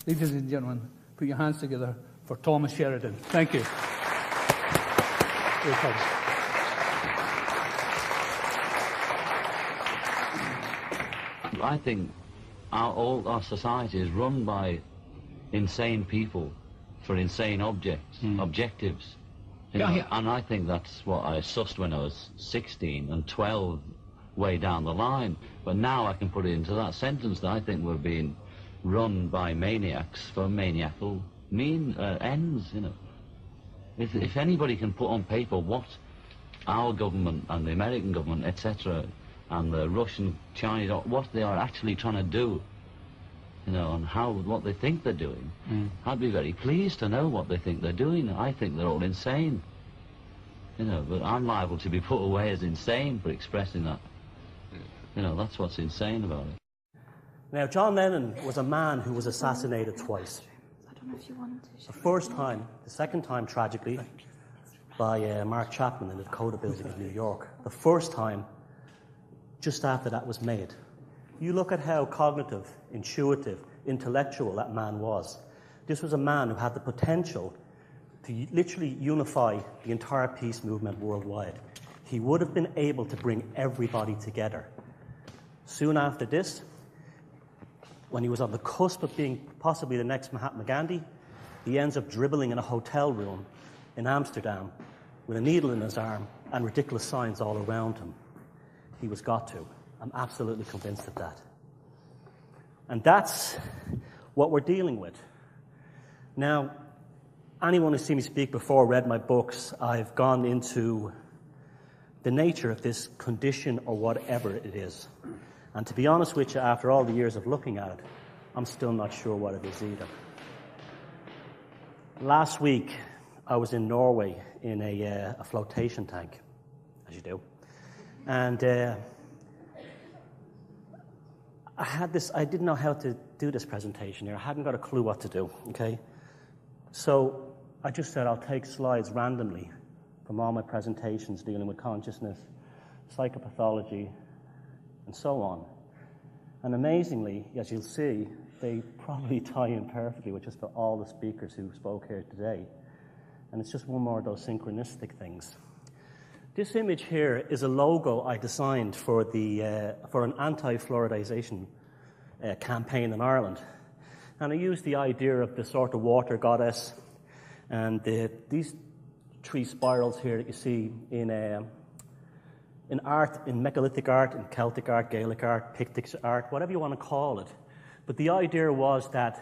Ladies and gentlemen, put your hands together for Thomas Sheridan. Thank you. Here it comes. I think all our society is run by insane people for insane objectives. You know, and I think that's what I sussed when I was 16 and 12 way down the line. But now I can put it into that sentence that I think we're being run by maniacs for maniacal ends, you know. If anybody can put on paper what our government and the American government, etc., and the Russian, Chinese, what they are actually trying to do, you know, and what they think they're doing, I'd be very pleased to know what they think they're doing. I think they're all insane, you know, but I'm liable to be put away as insane for expressing that. You know, that's what's insane about it. Now, John Lennon was a man who was assassinated twice. I don't know if you wanted to. The first time, the second time, tragically, by Mark Chapman in the Dakota Building in New York. The first time, just after that was made. You look at how cognitive, intuitive, intellectual that man was. This was a man who had the potential to literally unify the entire peace movement worldwide. He would have been able to bring everybody together. Soon after this, when he was on the cusp of being possibly the next Mahatma Gandhi, he ends up dribbling in a hotel room in Amsterdam with a needle in his arm and ridiculous signs all around him. He was got to. I'm absolutely convinced of that. And that's what we're dealing with. Now, anyone who's seen me speak before, read my books, I've gone into the nature of this condition or whatever it is. And to be honest with you, after all the years of looking at it, I'm still not sure what it is either. Last week, I was in Norway in a flotation tank, as you do. And I didn't know how to do this presentation here. I hadn't got a clue what to do, okay? So I just said I'll take slides randomly from all my presentations dealing with consciousness, psychopathology, and so on. And amazingly, as you'll see, they probably tie in perfectly with just all the speakers who spoke here today. And it's just one more of those synchronistic things. This image here is a logo I designed for an anti-fluoridization campaign in Ireland. And I used the idea of the sort of water goddess and these three spirals here that you see in art, in megalithic art, in Celtic art, Gaelic art, Pictic art, whatever you want to call it. But the idea was that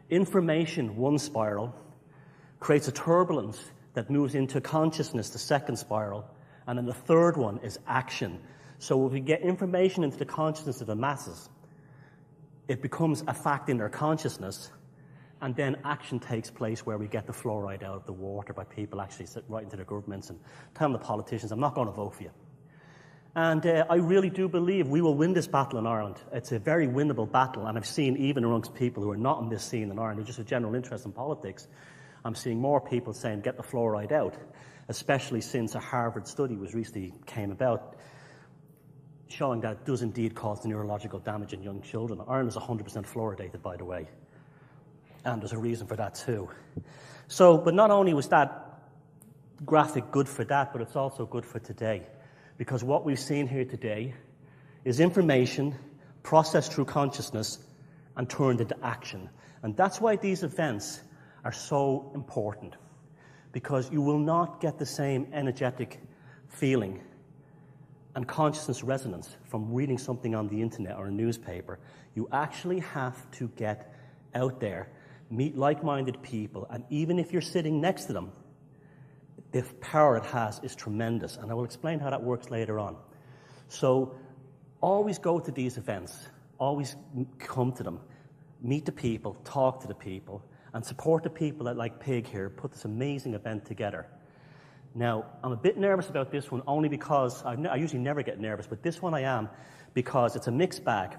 information, one spiral, creates a turbulence that moves into consciousness, the second spiral, and then the third one is action. So if we get information into the consciousness of the masses, it becomes a fact in their consciousness, and then action takes place where we get the fluoride out of the water by people actually writing to the governments and telling the politicians, I'm not going to vote for you. And I really do believe we will win this battle in Ireland. It's a very winnable battle, and I've seen even amongst people who are not in this scene in Ireland, who just have a general interest in politics, I'm seeing more people saying get the fluoride out, especially since a Harvard study recently came about showing that it does indeed cause neurological damage in young children. Ireland is 100% fluoridated, by the way, and there's a reason for that too. So, but not only was that graphic good for that, but it's also good for today, because what we've seen here today is information processed through consciousness and turned into action. And that's why these events are so important, because you will not get the same energetic feeling and consciousness resonance from reading something on the internet or a newspaper. You actually have to get out there, meet like-minded people, and even if you're sitting next to them, the power it has is tremendous, and I will explain how that works later on. So always go to these events, always come to them, meet the people, talk to the people, and support the people that, like Pig here, put this amazing event together. Now, I'm a bit nervous about this one only because I usually never get nervous, but this one I am because it's a mixed bag.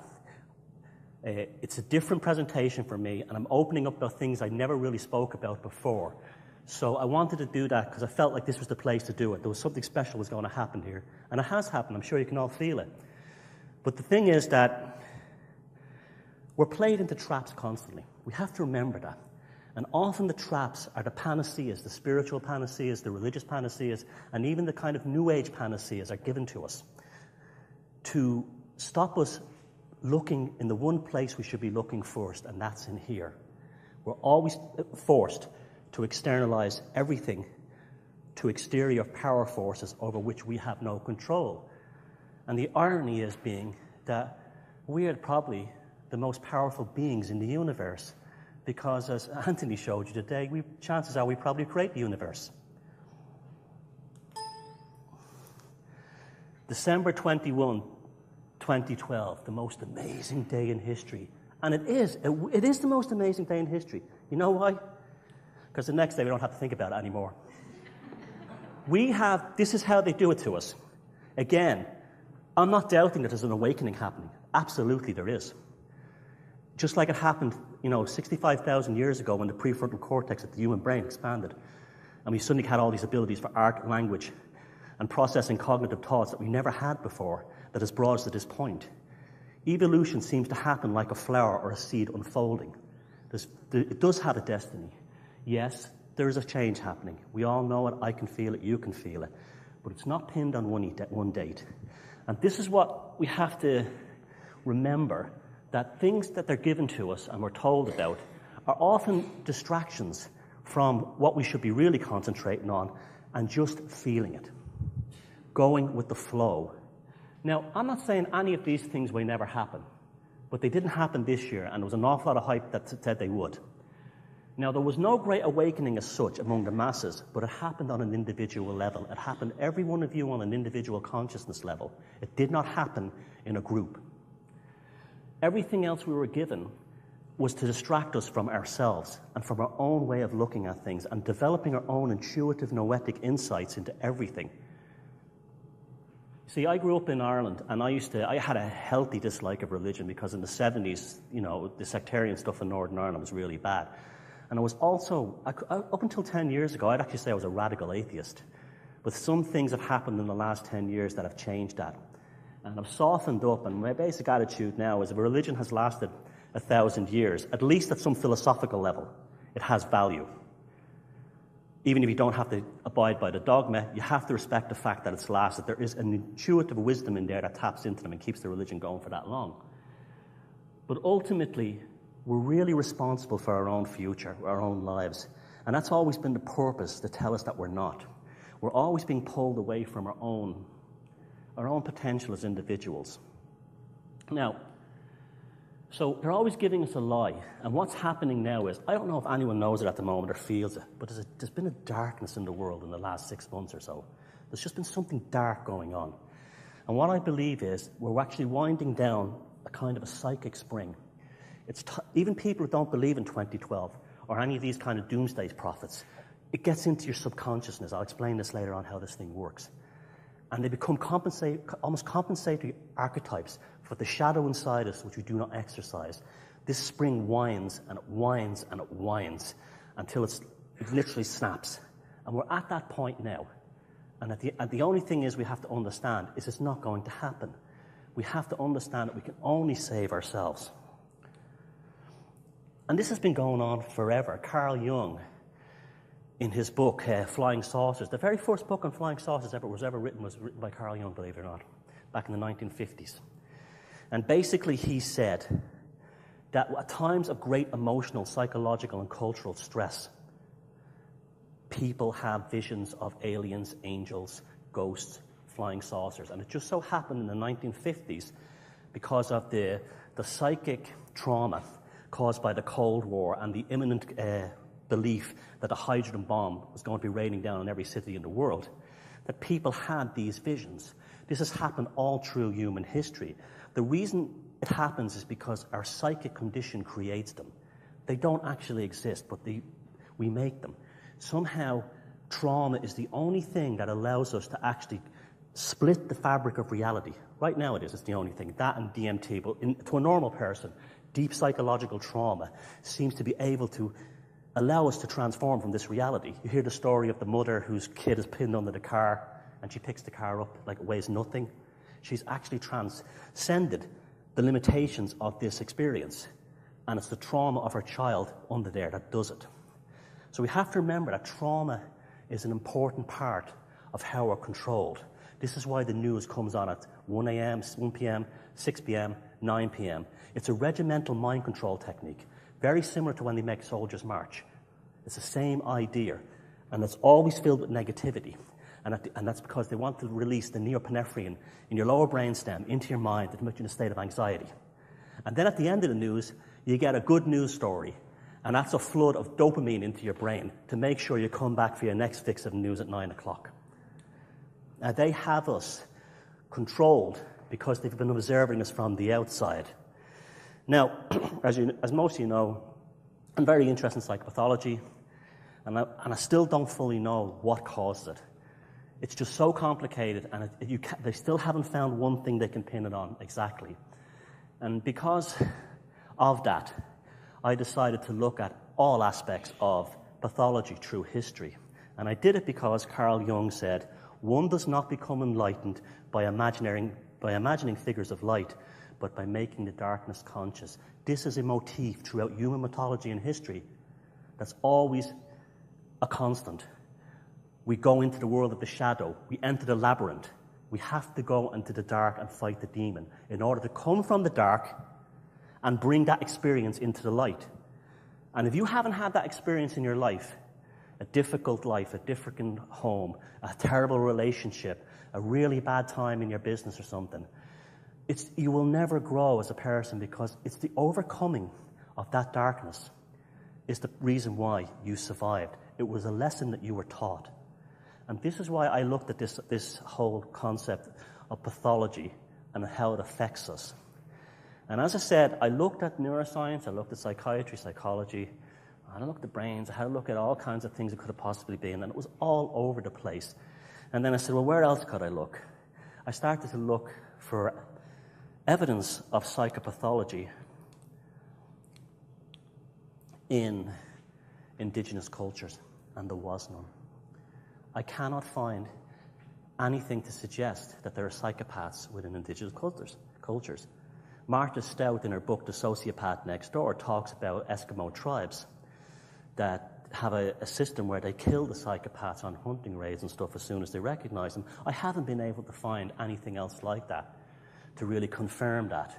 It's a different presentation for me, and I'm opening up about things I never really spoke about before. So I wanted to do that because I felt like this was the place to do it. There was something special was going to happen here, and it has happened. I'm sure you can all feel it. But the thing is that We're played into traps constantly. We have to remember that. And often the traps are the panaceas, the spiritual panaceas, the religious panaceas, and even the kind of New Age panaceas are given to us to stop us looking in the one place we should be looking first, and that's in here. We're always forced to externalize everything to exterior power forces over which we have no control. And the irony is being that we are probably the most powerful beings in the universe, because as Anthony showed you today, chances are we probably create the universe. December 21, 2012, the most amazing day in history. And it is the most amazing day in history. You know why? Because the next day we don't have to think about it anymore. This is how they do it to us. Again, I'm not doubting that there's an awakening happening. Absolutely there is. Just like it happened, 65,000 years ago when the prefrontal cortex of the human brain expanded, and we suddenly had all these abilities for art, language, and processing cognitive thoughts that we never had before, that has brought us to this point. Evolution seems to happen like a flower or a seed unfolding. It does have a destiny. Yes, there is a change happening. We all know it. I can feel it. You can feel it. But it's not pinned on one date. And this is what we have to remember, that things that they're given to us and we're told about are often distractions from what we should be really concentrating on and just feeling it, going with the flow. Now, I'm not saying any of these things may never happen, but they didn't happen this year, and there was an awful lot of hype that said they would. Now, there was no great awakening as such among the masses, but it happened on an individual level. It happened every one of you on an individual consciousness level. It did not happen in a group. Everything else we were given was to distract us from ourselves and from our own way of looking at things and developing our own intuitive, noetic insights into everything. See, I grew up in Ireland, and I had a healthy dislike of religion because in the 70s, the sectarian stuff in Northern Ireland was really bad. And I was also, up until 10 years ago, I'd actually say I was a radical atheist. But some things have happened in the last 10 years that have changed that. And I've softened up, and my basic attitude now is if a religion has lasted 1,000 years, at least at some philosophical level, it has value. Even if you don't have to abide by the dogma, you have to respect the fact that it's lasted. There is an intuitive wisdom in there that taps into them and keeps the religion going for that long. But ultimately, we're really responsible for our own future, our own lives. And that's always been the purpose, to tell us that we're not. We're always being pulled away from our own potential as individuals. Now, so they're always giving us a lie. And what's happening now is, I don't know if anyone knows it at the moment or feels it, but there's been a darkness in the world in the last 6 months or so. There's just been something dark going on. And what I believe is we're actually winding down a kind of a psychic spring. Even people who don't believe in 2012 or any of these kind of doomsday prophets, it gets into your subconsciousness. I'll explain this later on how this thing works. And they become almost compensatory archetypes for the shadow inside us, which we do not exercise. This spring winds and it winds and it winds until it literally snaps. And we're at that point now. And the only thing is we have to understand is it's not going to happen. We have to understand that we can only save ourselves. And this has been going on forever. Carl Jung, in his book, Flying Saucers, the very first book on flying saucers was ever written by Carl Jung, believe it or not, back in the 1950s. And basically he said that at times of great emotional, psychological, and cultural stress, people have visions of aliens, angels, ghosts, flying saucers. And it just so happened in the 1950s, because of the psychic trauma caused by the Cold War and the imminent belief that a hydrogen bomb was going to be raining down on every city in the world, that people had these visions. This has happened all through human history. The reason it happens is because our psychic condition creates them. They don't actually exist, but we make them. Somehow, trauma is the only thing that allows us to actually split the fabric of reality. Right now it's the only thing, that and DMT, but to a normal person, deep psychological trauma seems to be able to allow us to transform from this reality. You hear the story of the mother whose kid is pinned under the car, and she picks the car up like it weighs nothing. She's actually transcended the limitations of this experience. and it's the trauma of her child under there that does it. So we have to remember that trauma is an important part of how we're controlled. This is why the news comes on at 1 a.m., 1 p.m., 6 p.m., 9 p.m. It's a regimental mind control technique, very similar to when they make soldiers march. It's the same idea, and it's always filled with negativity. And that's because they want to release the norepinephrine in your lower brainstem into your mind to put you in a state of anxiety. And then at the end of the news, you get a good news story, and that's a flood of dopamine into your brain to make sure you come back for your next fix of news at 9 o'clock. Now, they have us controlled because they've been observing us from the outside. Now, as most of you know, I'm very interested in psychopathology, and I still don't fully know what causes it. It's just so complicated, and they still haven't found one thing they can pin it on exactly. And because of that, I decided to look at all aspects of pathology through history. And I did it because Carl Jung said, one does not become enlightened by imagining figures of light, but by making the darkness conscious. This is a motif throughout human mythology and history that's always a constant. We go into the world of the shadow. We enter the labyrinth. We have to go into the dark and fight the demon in order to come from the dark and bring that experience into the light. And if you haven't had that experience in your life, a difficult life, a difficult home, a terrible relationship, a really bad time in your business or something, you will never grow as a person, because it's the overcoming of that darkness is the reason why you survived. It was a lesson that you were taught. And this is why I looked at this whole concept of pathology and how it affects us. And as I said, I looked at neuroscience, I looked at psychiatry, psychology, I looked at brains, I had a look at all kinds of things it could have possibly been, and it was all over the place. And then I said, well, where else could I look? I started to look for evidence of psychopathology in indigenous cultures, and there was none. I cannot find anything to suggest that there are psychopaths within indigenous cultures. Martha Stout, in her book, The Sociopath Next Door, talks about Eskimo tribes that have a system where they kill the psychopaths on hunting raids and stuff as soon as they recognize them. I haven't been able to find anything else like that to really confirm that.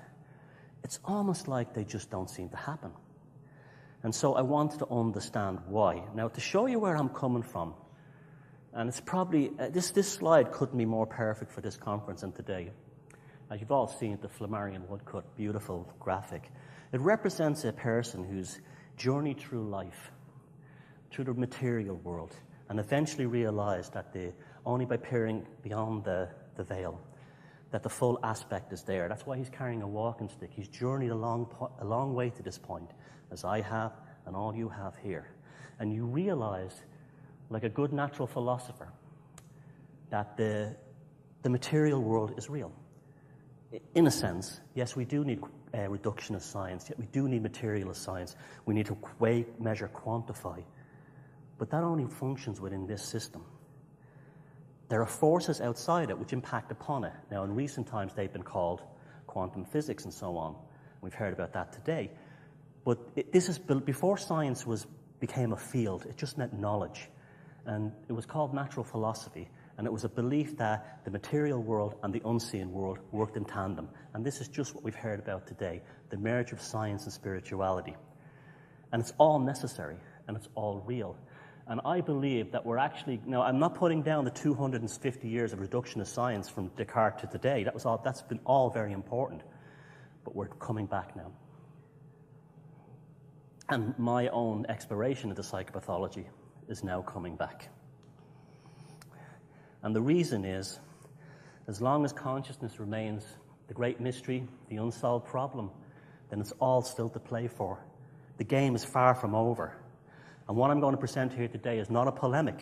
It's almost like they just don't seem to happen. And so I wanted to understand why. Now, to show you where I'm coming from, and it's probably, this slide couldn't be more perfect for this conference than today. As you've all seen the Flammarion woodcut, beautiful graphic. It represents a person whose journey through life, through the material world, and eventually realized that only by peering beyond the veil, that the full aspect is there. That's why he's carrying a walking stick. He's journeyed a long way to this point, as I have and all you have here. And you realize, like a good natural philosopher, that the material world is real. In a sense, yes, we do need reductionist science, yet we do need materialist science. We need to weigh, measure, quantify. But that only functions within this system. There are forces outside it which impact upon it. Now, in recent times, they've been called quantum physics and so on. We've heard about that today. But this is before science became a field. It just meant knowledge. And it was called natural philosophy, and it was a belief that the material world and the unseen world worked in tandem. And this is just what we've heard about today, the marriage of science and spirituality. And it's all necessary, and it's all real. And I believe that we're actually, now I'm not putting down the 250 years of reductionist science from Descartes to today. That's been all very important. But we're coming back now. And my own exploration into psychopathology is now coming back. And the reason is, as long as consciousness remains the great mystery, the unsolved problem, then it's all still to play for. The game is far from over. And what I'm going to present here today is not a polemic.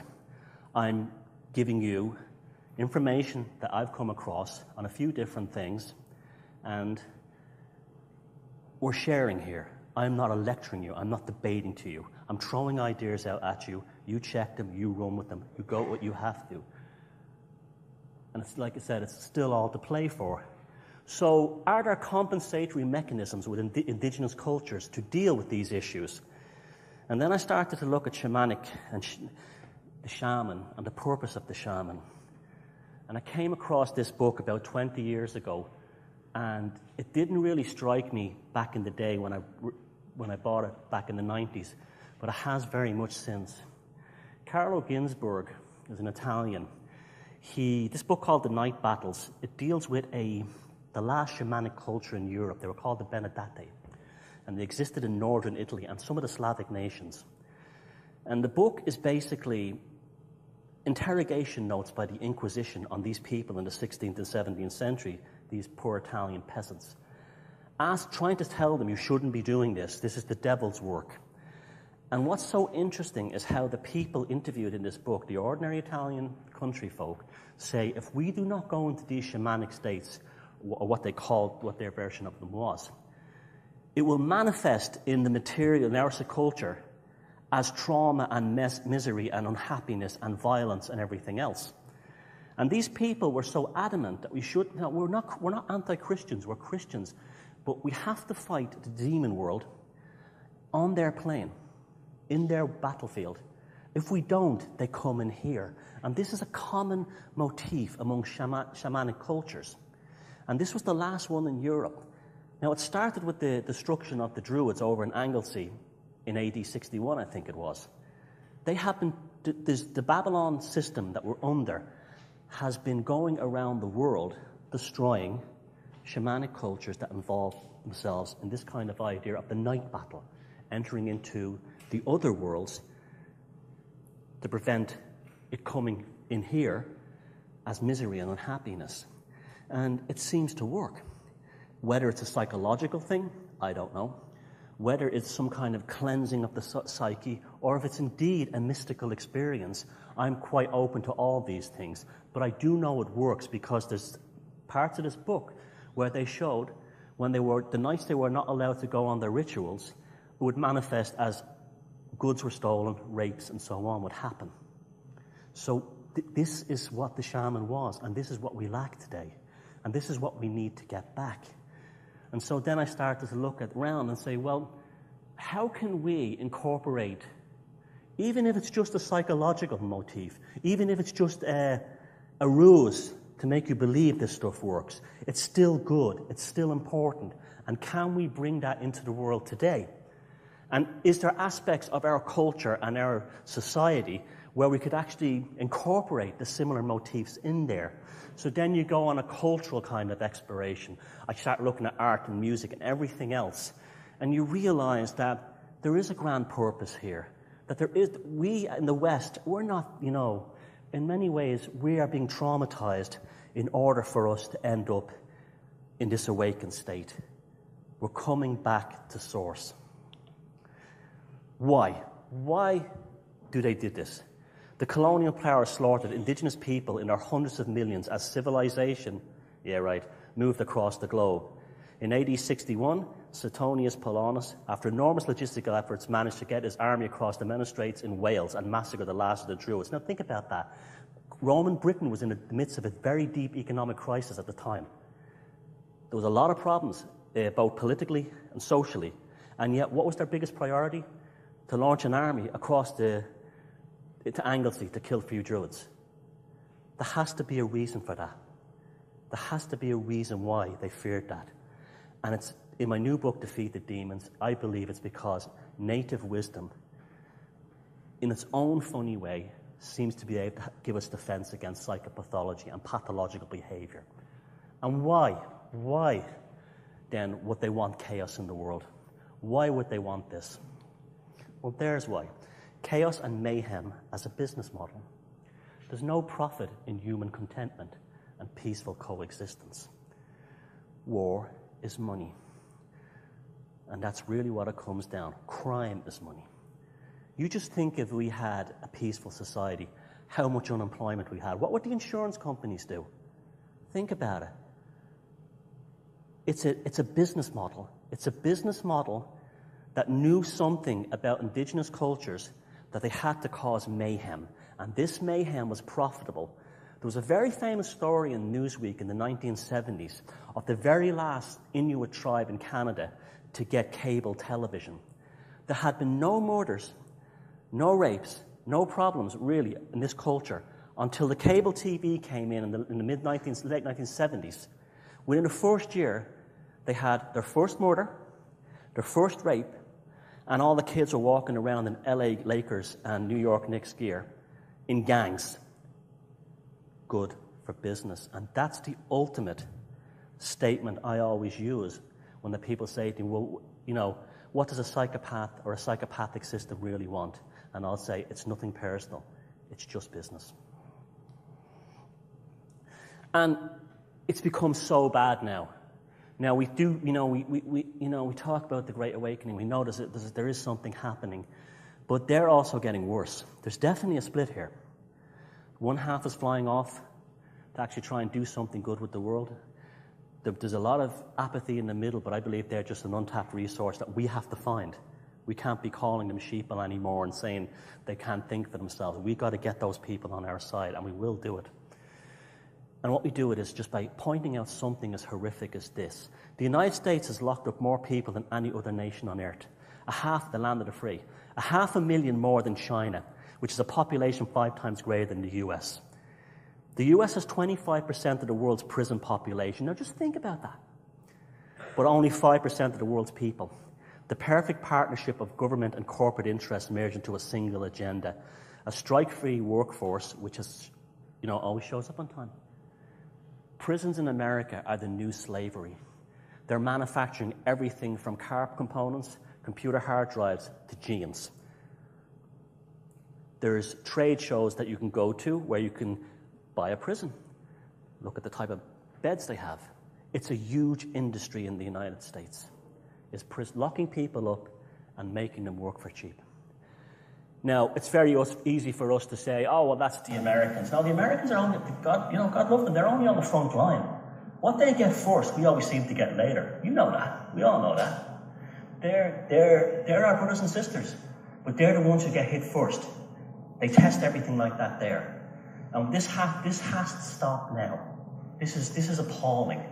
I'm giving you information that I've come across on a few different things, and we're sharing here. I'm not lecturing you. I'm not debating to you. I'm throwing ideas out at you. You check them. You run with them. You go what you have to. And it's like I said, it's still all to play for. So are there compensatory mechanisms within indigenous cultures to deal with these issues? And then I started to look at shamanic and the shaman and the purpose of the shaman. And I came across this book about 20 years ago, and it didn't really strike me back in the day when I bought it back in the 90s, but it has very much since. Carlo Ginzburg is an Italian. This book called The Night Battles, it deals with the last shamanic culture in Europe. They were called the Benedate, and they existed in northern Italy and some of the Slavic nations. And the book is basically interrogation notes by the Inquisition on these people in the 16th and 17th century, these poor Italian peasants, trying to tell them, you shouldn't be doing this is the devil's work. And what's so interesting is how the people interviewed in this book, the ordinary Italian country folk, say if we do not go into these shamanic states, or what their version of them was, it will manifest in the material, in our culture, as trauma and misery and unhappiness and violence and everything else. And these people were so adamant that we're not anti-Christians, we're Christians, but we have to fight the demon world on their plane, in their battlefield. If we don't, they come in here. And this is a common motif among shamanic cultures. And this was the last one in Europe. Now, it started with the destruction of the Druids over in Anglesey in AD 61, I think it was. The Babylon system that we're under has been going around the world destroying shamanic cultures that involve themselves in this kind of idea of the night battle, entering into the other worlds to prevent it coming in here as misery and unhappiness. And it seems to work. Whether it's a psychological thing, I don't know. Whether it's some kind of cleansing of the psyche, or if it's indeed a mystical experience, I'm quite open to all these things. But I do know it works because there's parts of this book where they showed when the nights they were not allowed to go on their rituals, it would manifest as goods were stolen, rapes, and so on would happen. So this is what the shaman was, and this is what we lack today. And this is what we need to get back. And so then I started to look around and say, well, how can we incorporate, even if it's just a psychological motif, even if it's just a ruse to make you believe this stuff works, it's still good, it's still important. And can we bring that into the world today? And is there aspects of our culture and our society where we could actually incorporate the similar motifs in there? So then you go on a cultural kind of exploration. I start looking at art and music and everything else, and you realize that there is a grand purpose here. That we in the West, we're not, in many ways, we are being traumatized in order for us to end up in this awakened state. We're coming back to source. Why? Why do they do this? The colonial power slaughtered indigenous people in their hundreds of millions as civilization, moved across the globe. In AD 61, Suetonius Paullinus, after enormous logistical efforts, managed to get his army across the Menai Straits in Wales and massacre the last of the Druids. Now think about that. Roman Britain was in the midst of a very deep economic crisis at the time. There was a lot of problems, both politically and socially. And yet, what was their biggest priority? To launch an army across to Anglesey to kill a few Druids. There has to be a reason for that. There has to be a reason why they feared that. And it's in my new book, Defeat the Demons, I believe it's because native wisdom, in its own funny way, seems to be able to give us defense against psychopathology and pathological behavior. And why? Why, then, would they want chaos in the world? Why would they want this? Well, there's why. Chaos and mayhem as a business model. There's no profit in human contentment and peaceful coexistence. War is money. And that's really what it comes down. Crime is money. You just think if we had a peaceful society, how much unemployment we had. What would the insurance companies do? Think about it. It's a business model. It's a business model that knew something about indigenous cultures that they had to cause mayhem. And this mayhem was profitable There was a very famous story in Newsweek in the 1970s of the very last Inuit tribe in Canada to get cable television. There had been no murders, no rapes, no problems really in this culture until the cable TV came in the late 1970s. Within the first year, they had their first murder, their first rape, and all the kids were walking around in LA Lakers and New York Knicks gear in gangs. Good for business. And that's the ultimate statement I always use when the people say to me, well, you know, what does a psychopath or a psychopathic system really want? And I'll say, it's nothing personal. It's just business. And it's become so bad now. Now we do, we talk about the Great Awakening. We know there is something happening, but they're also getting worse. There's definitely a split here. One half is flying off to actually try and do something good with the world. There's a lot of apathy in the middle, but I believe they're just an untapped resource that we have to find. We can't be calling them sheeple anymore and saying they can't think for themselves. We've got to get those people on our side, and we will do it. And what we do it is just by pointing out something as horrific as this. The United States has locked up more people than any other nation on earth. A half the land of the free. 500,000 more than China, which is a population 5 times greater than the US. The US has 25% of the world's prison population. Now just think about that. But only 5% of the world's people. The perfect partnership of government and corporate interests merged into a single agenda. A strike-free workforce, which is, always shows up on time. Prisons in America are the new slavery. They're manufacturing everything from car components, computer hard drives, to jeans. There's trade shows that you can go to where you can buy a prison. Look at the type of beds they have. It's a huge industry in the United States. It's locking people up and making them work for cheap. Now, it's very easy for us to say, oh, well, that's the Americans. No, the Americans are only, God love them, they're only on the front line. What they get first, we always seem to get later. You know that. We all know that. They're our brothers and sisters, but they're the ones who get hit first. They test everything like that there. And this has to stop now. This is appalling.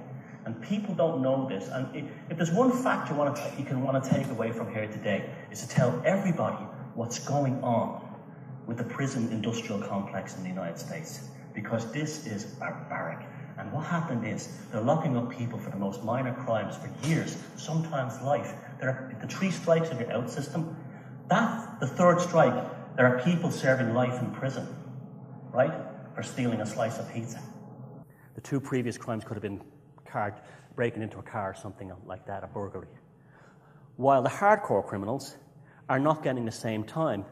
And people don't know this. And if there's one fact you can want to take away from here today, is to tell everybody what's going on with the prison industrial complex in the United States. Because this is barbaric. And what happened is, they're locking up people for the most minor crimes for years, sometimes life. The 3 strikes of your out system, the 3rd strike, there are people serving life in prison, right? For stealing a slice of pizza. The 2 previous crimes could have been breaking into a car or something like that, a burglary. While the hardcore criminals are not getting the same time,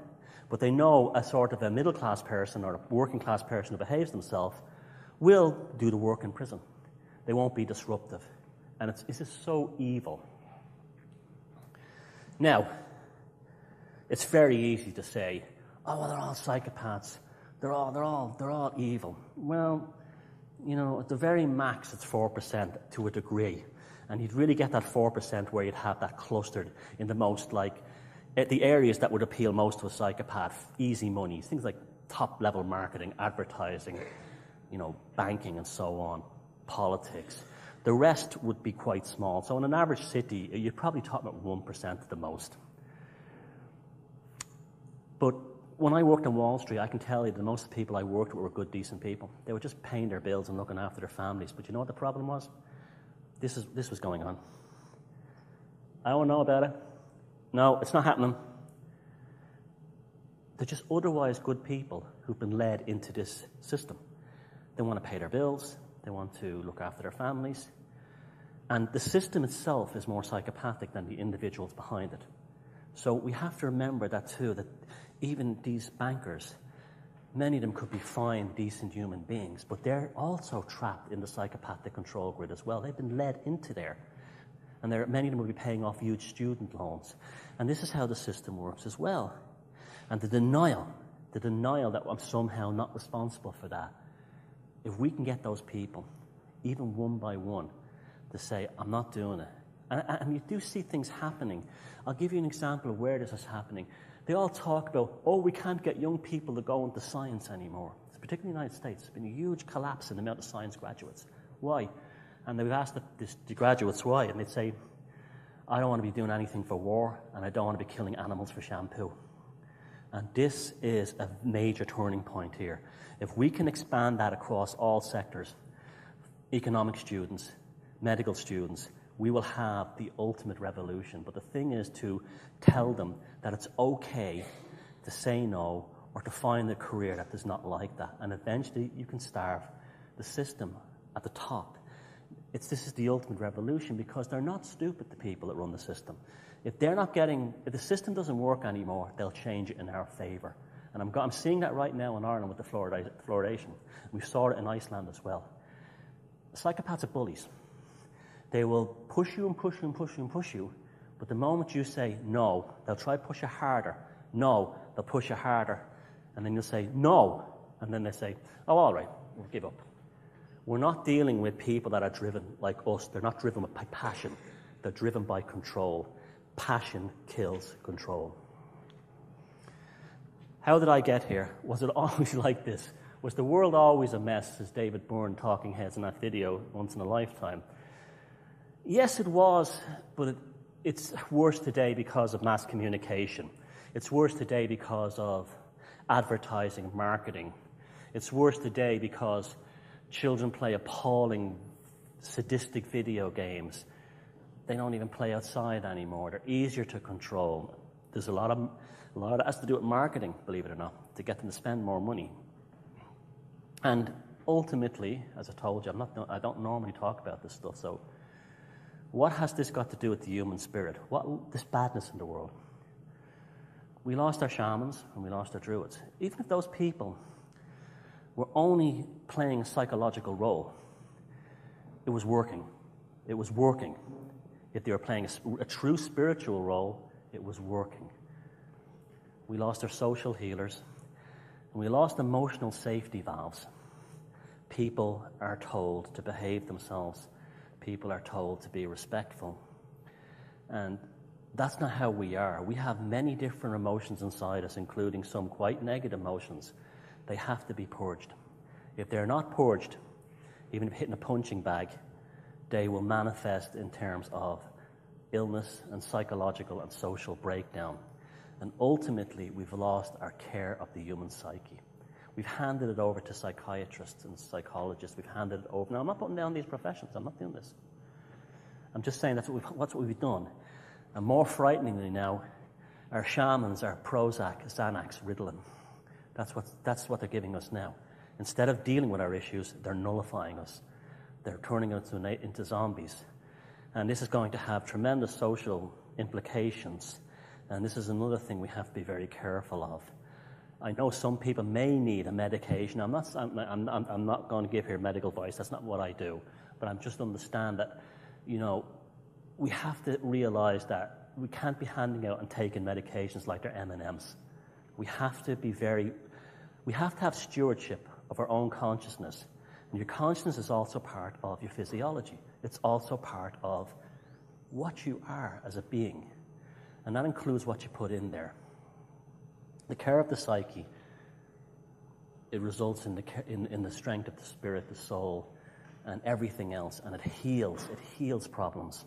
but they know a sort of a middle-class person or a working-class person who behaves themselves will do the work in prison. They won't be disruptive. And it's just so evil. Now, it's very easy to say, oh, well, they're all psychopaths. They're all evil. Well, at the very max, it's 4% to a degree. And you'd really get that 4% where you'd have that clustered in the most, the areas that would appeal most to a psychopath, easy money, things like top-level marketing, advertising, banking and so on, politics. The rest would be quite small. So in an average city, you're probably talking about 1% at the most. But when I worked on Wall Street, I can tell you that most of the people I worked with were good, decent people. They were just paying their bills and looking after their families. But you know what the problem was? This was going on. I don't know about it. No, it's not happening. They're just otherwise good people who've been led into this system. They want to pay their bills. They want to look after their families. And the system itself is more psychopathic than the individuals behind it. So we have to remember that too, that even these bankers, many of them could be fine, decent human beings, but they're also trapped in the psychopathic control grid as well. They've been led into there. And many of them will be paying off huge student loans. And this is how the system works as well. And the denial that I'm somehow not responsible for that, if we can get those people, even one by one, to say, I'm not doing it. And you do see things happening. I'll give you an example of where this is happening. They all talk about, we can't get young people to go into science anymore. particularly in the United States. There's been a huge collapse in the amount of science graduates. Why? And we've asked the graduates why, and they'd say, I don't want to be doing anything for war, and I don't want to be killing animals for shampoo. And this is a major turning point here. If we can expand that across all sectors, economic students, medical students, we will have the ultimate revolution. But the thing is to tell them that it's okay to say no or to find a career that is not like that. And eventually you can starve the system at the top. This is the ultimate revolution because they're not stupid, the people that run the system. If the system doesn't work anymore, they'll change it in our favour. And I'm seeing that right now in Ireland with the fluoridation. We saw it in Iceland as well. Psychopaths are bullies. They will push you and push you and push you and push you, but the moment you say no, they'll try to push you harder. No, they'll push you harder. And then you'll say no, and then they say, oh, all right, we'll give up. We're not dealing with people that are driven like us. They're not driven by passion. They're driven by control. Passion kills control. How did I get here? Was it always like this? Was the world always a mess, as David Byrne, Talking Heads, in that video, Once in a Lifetime? Yes, it was, but it's worse today because of mass communication. It's worse today because of advertising, marketing. It's worse today because children play appalling, sadistic video games. They don't even play outside anymore. They're easier to control. There's a lot of that has to do with marketing, believe it or not, to get them to spend more money. And ultimately, as I told you, I don't normally talk about this stuff, so what has this got to do with the human spirit? This badness in the world? We lost our shamans and we lost our druids. Even if those people were only playing a psychological role, it was working. It was working. If they were playing a true spiritual role, it was working. We lost our social healers, and we lost emotional safety valves. People are told to behave themselves. People are told to be respectful. And that's not how we are. We have many different emotions inside us, including some quite negative emotions. They have to be purged. If they're not purged, even if hitting a punching bag, they will manifest in terms of illness and psychological and social breakdown. And ultimately, we've lost our care of the human psyche. We've handed it over to psychiatrists and psychologists. We've handed it over. Now, I'm not putting down these professions. I'm not doing this. I'm just saying that's what we've done. And more frighteningly now, our shamans are Prozac, Xanax, Ritalin. That's what they're giving us now. Instead of dealing with our issues, they're nullifying us. They're turning us into zombies. And this is going to have tremendous social implications. And this is another thing we have to be very careful of. I know some people may need a medication. I'm not going to give here medical advice. That's not what I do. But I'm just understand that, we have to realize that we can't be handing out and taking medications like they're M&Ms. We have to have stewardship of our own consciousness. And your consciousness is also part of your physiology. It's also part of what you are as a being. And that includes what you put in there. The care of the psyche, it results in the strength of the spirit, the soul, and everything else, and it heals problems.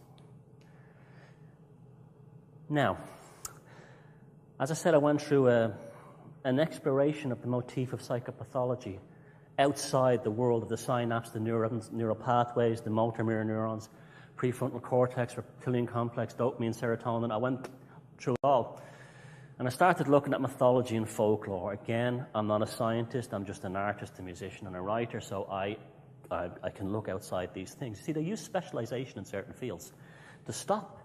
Now, as I said, I went through an exploration of the motif of psychopathology outside the world of the synapse, the neurons, neural pathways, the motor mirror neurons, prefrontal cortex, reptilian complex, dopamine, serotonin. I went through it all. And I started looking at mythology and folklore. Again, I'm not a scientist. I'm just an artist, a musician, and a writer, so I can look outside these things. See, they use specialization in certain fields to stop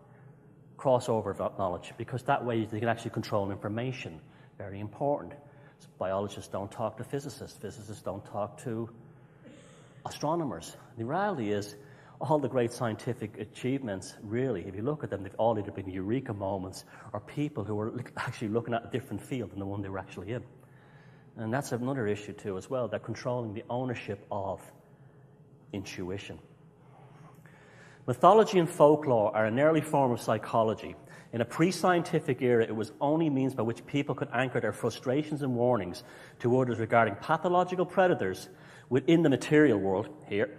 crossover of knowledge, because that way they can actually control information. Very important. So biologists don't talk to physicists. Physicists don't talk to astronomers. The reality is, all the great scientific achievements, really, if you look at them, they've all either been eureka moments or people who were actually looking at a different field than the one they were actually in. And that's another issue, too, as well. They're controlling the ownership of intuition. Mythology and folklore are an early form of psychology In a pre-scientific era, it was only means by which people could anchor their frustrations and warnings to others regarding pathological predators within the material world, here,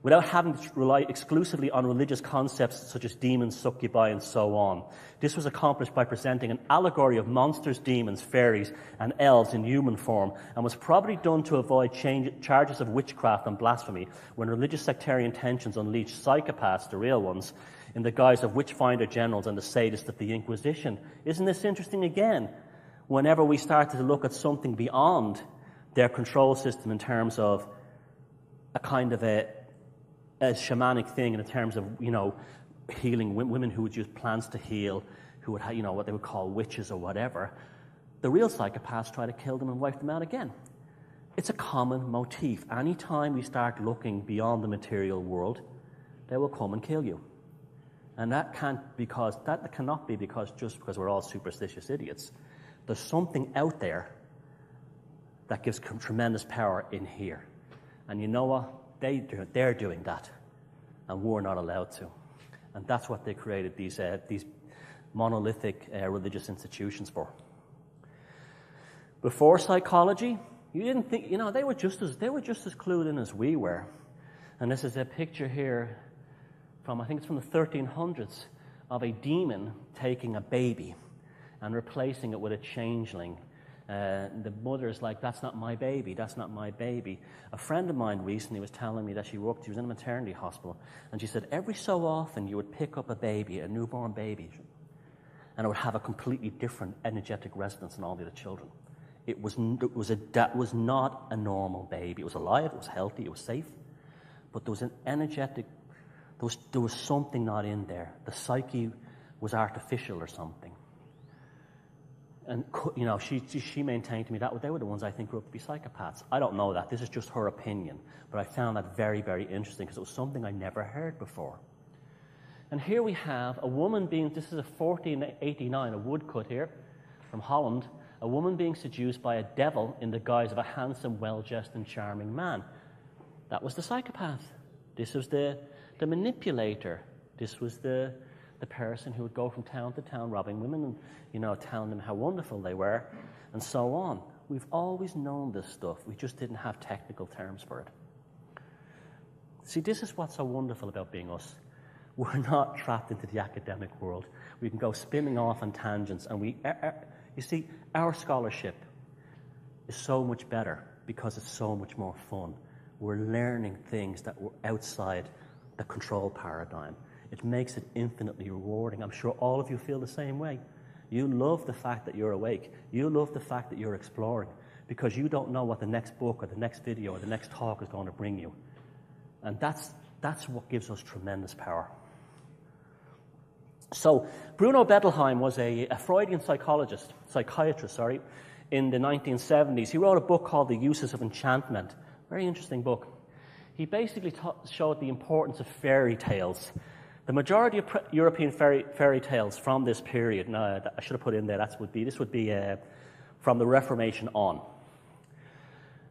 without having to rely exclusively on religious concepts such as demons, succubi, and so on. This was accomplished by presenting an allegory of monsters, demons, fairies, and elves in human form, and was probably done to avoid charges of witchcraft and blasphemy when religious sectarian tensions unleashed psychopaths, the real ones, in the guise of witchfinder generals and the sadists of the Inquisition. Isn't this interesting again? Whenever we started to look at something beyond their control system in terms of a kind of a shamanic thing, in terms of, healing women who would use plants to heal, who would have, what they would call witches or whatever, the real psychopaths try to kill them and wipe them out again. It's a common motif. Anytime we start looking beyond the material world, they will come and kill you. And that cannot be just because we're all superstitious idiots. There's something out there that gives tremendous power in here. And you know what? They're doing that, and we're not allowed to. And that's what they created these monolithic religious institutions for. Before psychology, you didn't think, they were just as clued in as we were. And this is a picture here from, I think it's from the 1300s, of a demon taking a baby and replacing it with a changeling. The mother's like, that's not my baby, that's not my baby. A friend of mine recently was telling me that she was in a maternity hospital, and she said every so often you would pick up a baby, a newborn baby, and it would have a completely different energetic resonance than all the other children. That was not a normal baby. It was alive, it was healthy, it was safe, but there was an energetic, there was something not in there. The psyche was artificial or something. And, she maintained to me that they were the ones I think grew up to be psychopaths. I don't know that. This is just her opinion. But I found that very, very interesting because it was something I never heard before. And here we have a woman this is a 1489, a woodcut here from Holland, a woman being seduced by a devil in the guise of a handsome, well-dressed and charming man. That was the psychopath. This was the manipulator. This was the person who would go from town to town robbing women and, telling them how wonderful they were, and so on. We've always known this stuff. We just didn't have technical terms for it. See, this is what's so wonderful about being us. We're not trapped into the academic world. We can go spinning off on tangents, and you see, our scholarship is so much better because it's so much more fun. We're learning things that were outside the control paradigm. It makes it infinitely rewarding. I'm sure all of you feel the same way. You love the fact that you're awake. You love the fact that you're exploring because you don't know what the next book or the next video or the next talk is going to bring you. And that's what gives us tremendous power. So Bruno Bettelheim was a Freudian psychiatrist, in the 1970s. He wrote a book called The Uses of Enchantment. Very interesting book. He basically showed the importance of fairy tales. The majority of European fairy tales from this period, I should have put in there, this would be from the Reformation on,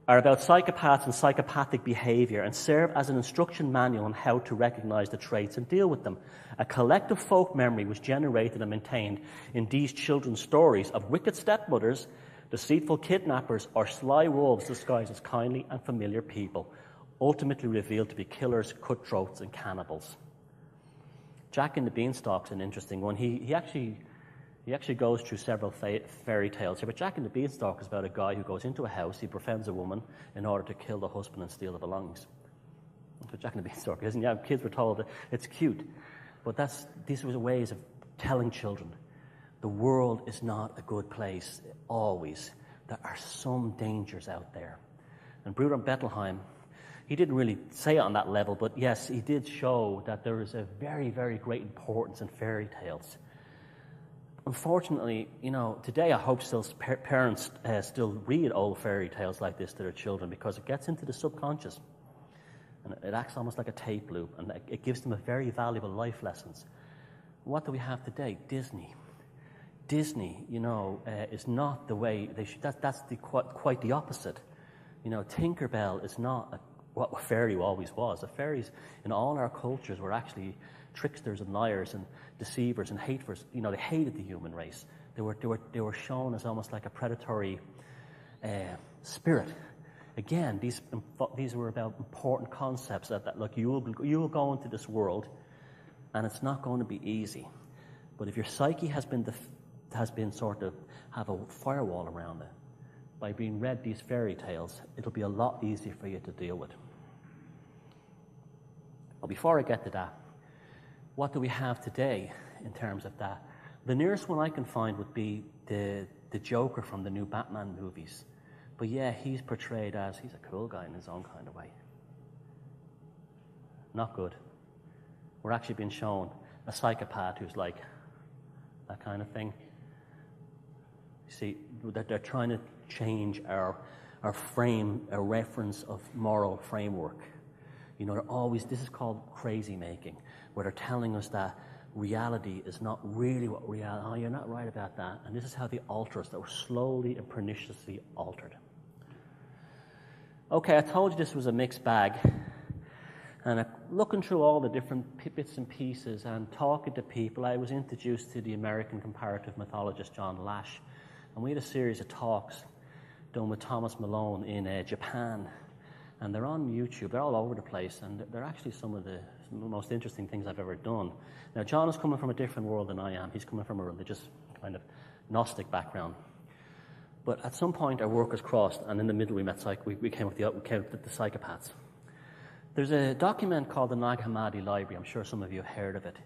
are about psychopaths and psychopathic behavior and serve as an instruction manual on how to recognize the traits and deal with them. A collective folk memory was generated and maintained in these children's stories of wicked stepmothers, deceitful kidnappers, or sly wolves disguised as kindly and familiar people, ultimately revealed to be killers, cutthroats, and cannibals. Jack and the Beanstalk's an interesting one. He actually goes through several fairy tales here, but Jack and the Beanstalk is about a guy who goes into a house, he befriends a woman in order to kill the husband and steal the belongings. That's what Jack and the Beanstalk is. And yeah, kids were told that it's cute, but these were ways of telling children the world is not a good place always. There are some dangers out there. And Bruno Bettelheim, he didn't really say it on that level, but yes, he did show that there is a very, very great importance in fairy tales. Unfortunately, today I hope parents still read old fairy tales like this to their children because it gets into the subconscious. And it acts almost like a tape loop, and it gives them a very valuable life lessons. What do we have today? Disney. Disney, is not the way they should. That's quite the opposite. Tinkerbell is not what a fairy always was. The fairies in all our cultures were actually tricksters and liars and deceivers and haters. You know, they hated the human race. They were shown as almost like a predatory spirit. Again, these were about important concepts that look, you will go into this world, and it's not going to be easy. But if your psyche has been sort of have a firewall around it, by being read these fairy tales, it'll be a lot easier for you to deal with. But before I get to that, what do we have today in terms of that? The nearest one I can find would be the Joker from the new Batman movies. But yeah, he's portrayed as, he's a cool guy in his own kind of way. Not good. We're actually being shown a psychopath who's like that kind of thing. You see, they're trying to change our reference of moral framework. You know, this is called crazy making, where they're telling us that reality is not really what reality, oh, you're not right about that. And this is how they alter us, that we're slowly and perniciously altered. Okay, I told you this was a mixed bag. And looking through all the different bits and pieces and talking to people, I was introduced to the American comparative mythologist John Lash. And we had a series of talks done with Thomas Malone in Japan. And they're on YouTube. They're all over the place. And they're actually some of the most interesting things I've ever done. Now, John is coming from a different world than I am. He's coming from a religious kind of Gnostic background. But at some point, our work was crossed, and in the middle, we came up with the psychopaths. There's a document called the Nag Hammadi Library. I'm sure some of you have heard of it.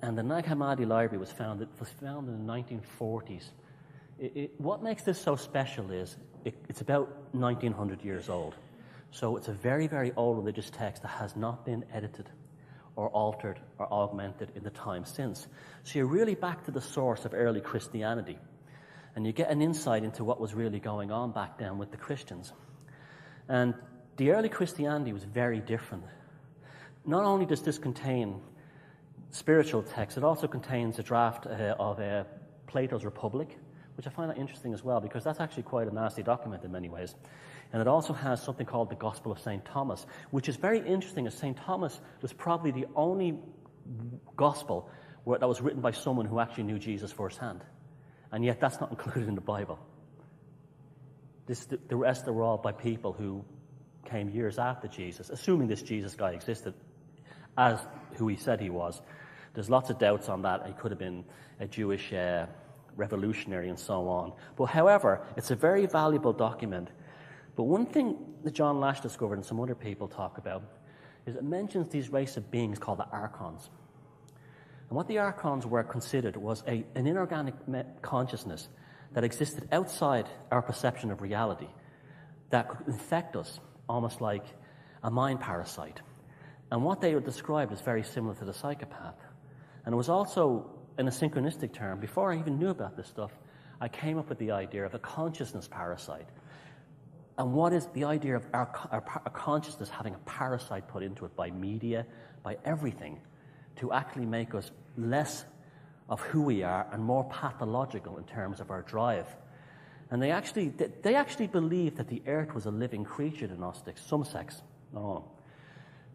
And the Nag Hammadi Library was founded in the 1940s. What makes this so special is it's about 1900 years old. So it's a very, very old religious text that has not been edited or altered or augmented in the time since. So you're really back to the source of early Christianity. And you get an insight into what was really going on back then with the Christians. And the early Christianity was very different. Not only does this contain spiritual texts, it also contains a draft of Plato's Republic, which I find that interesting as well, because that's actually quite a nasty document in many ways. And it also has something called the Gospel of St. Thomas, which is very interesting, as St. Thomas was probably the only gospel that was written by someone who actually knew Jesus firsthand. And yet that's not included in the Bible. The rest are all by people who came years after Jesus, assuming this Jesus guy existed as who he said he was. There's lots of doubts on that. He could have been a Jewish revolutionary and so on. But however, it's a very valuable document. But one thing that John Lash discovered and some other people talk about is it mentions these race of beings called the archons. And what the archons were considered was an inorganic consciousness that existed outside our perception of reality that could infect us almost like a mind parasite. And what they were described as very similar to the psychopath. And it was also, in a synchronistic term, before I even knew about this stuff, I came up with the idea of a consciousness parasite. And what is the idea of our consciousness having a parasite put into it by media, by everything, to actually make us less of who we are and more pathological in terms of our drive. And they actually believed that the earth was a living creature, the Gnostics, some sects, not all of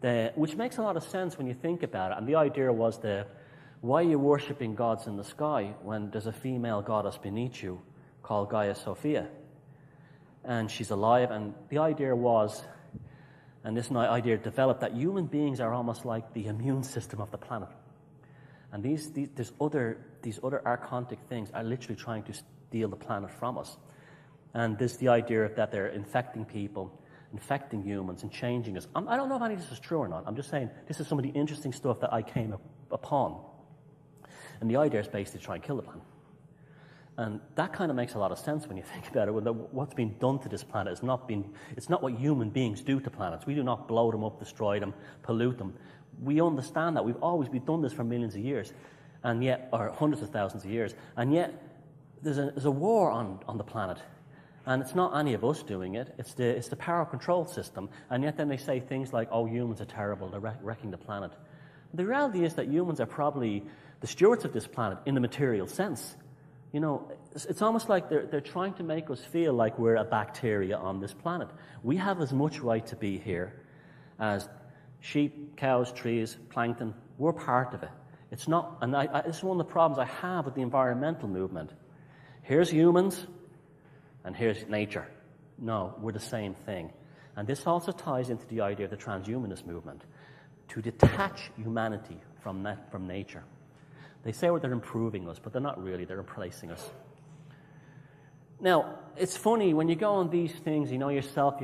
them. Which makes a lot of sense when you think about it. And the idea was why are you worshipping gods in the sky when there's a female goddess beneath you called Gaia Sophia? And she's alive, and the idea was, and this idea developed, that human beings are almost like the immune system of the planet. And these other archontic things are literally trying to steal the planet from us. And there's the idea that they're infecting people, infecting humans, and changing us. I don't know if any of this is true or not. I'm just saying this is some of the interesting stuff that I came upon. And the idea is basically to try and kill the planet. And that kind of makes a lot of sense when you think about it. What's been done to this planet it's not what human beings do to planets. We do not blow them up, destroy them, pollute them. We understand that. We've done this for millions of years, and yet, or hundreds of thousands of years, and yet there's a war on the planet. And it's not any of us doing it. It's the power control system. And yet then they say things like, oh, humans are terrible, they're wrecking the planet. The reality is that humans are probably the stewards of this planet in the material sense. You know, it's almost like they're trying to make us feel like we're a bacteria on this planet. We have as much right to be here as sheep, cows, trees, plankton. We're part of it. It's not, and this is one of the problems I have with the environmental movement. Here's humans, and here's nature. No, we're the same thing. And this also ties into the idea of the transhumanist movement, to detach humanity from nature. They say they're improving us, but they're not really. They're replacing us. Now, it's funny, when you go on these things, you know yourself,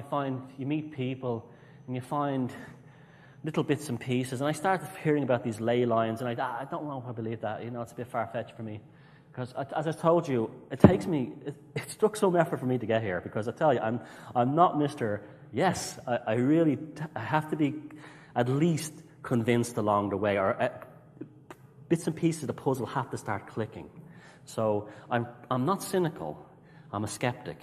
you meet people, and you find little bits and pieces. And I started hearing about these ley lines, and I don't know if I believe that. You know, it's a bit far-fetched for me. Because, as I told you, it took some effort for me to get here. Because I tell you, I'm not Mr. Yes. I really have to be at least convinced along the way, or bits and pieces of the puzzle have to start clicking. So I'm not cynical. I'm a skeptic,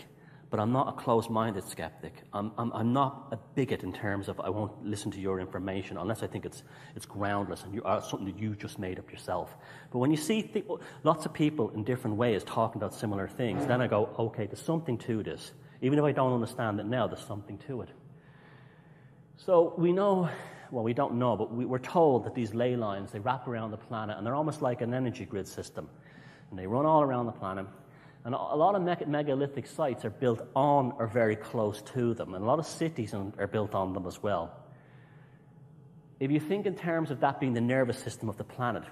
but I'm not a closed-minded skeptic. I'm not a bigot in terms of I won't listen to your information unless I think it's groundless and something that you just made up yourself. But when you see lots of people in different ways talking about similar things, then I go, okay, there's something to this. Even if I don't understand it now, there's something to it. So we know, well, we don't know, but we're told that these ley lines, they wrap around the planet, and they're almost like an energy grid system. And they run all around the planet. And a lot of megalithic sites are built on or very close to them. And a lot of cities are built on them as well. If you think in terms of that being the nervous system of the planet,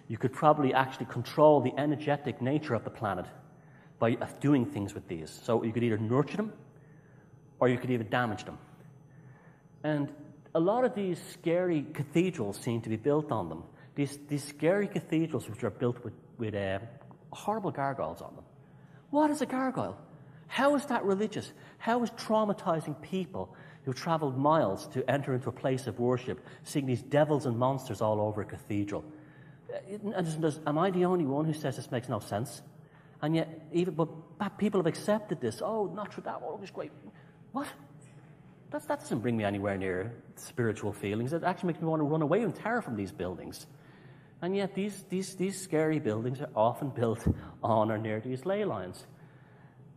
you could probably actually control the energetic nature of the planet by doing things with these. So you could either nurture them, or you could even damage them. And a lot of these scary cathedrals seem to be built on them. These scary cathedrals which are built with horrible gargoyles on them. What is a gargoyle? How is that religious? How is traumatizing people who traveled miles to enter into a place of worship, seeing these devils and monsters all over a cathedral? Am I the only one who says this makes no sense? And yet, but people have accepted this. Oh, Notre Dame, oh, it's great. What? That doesn't bring me anywhere near spiritual feelings. It actually makes me want to run away in terror from these buildings. And yet these scary buildings are often built on or near these ley lines.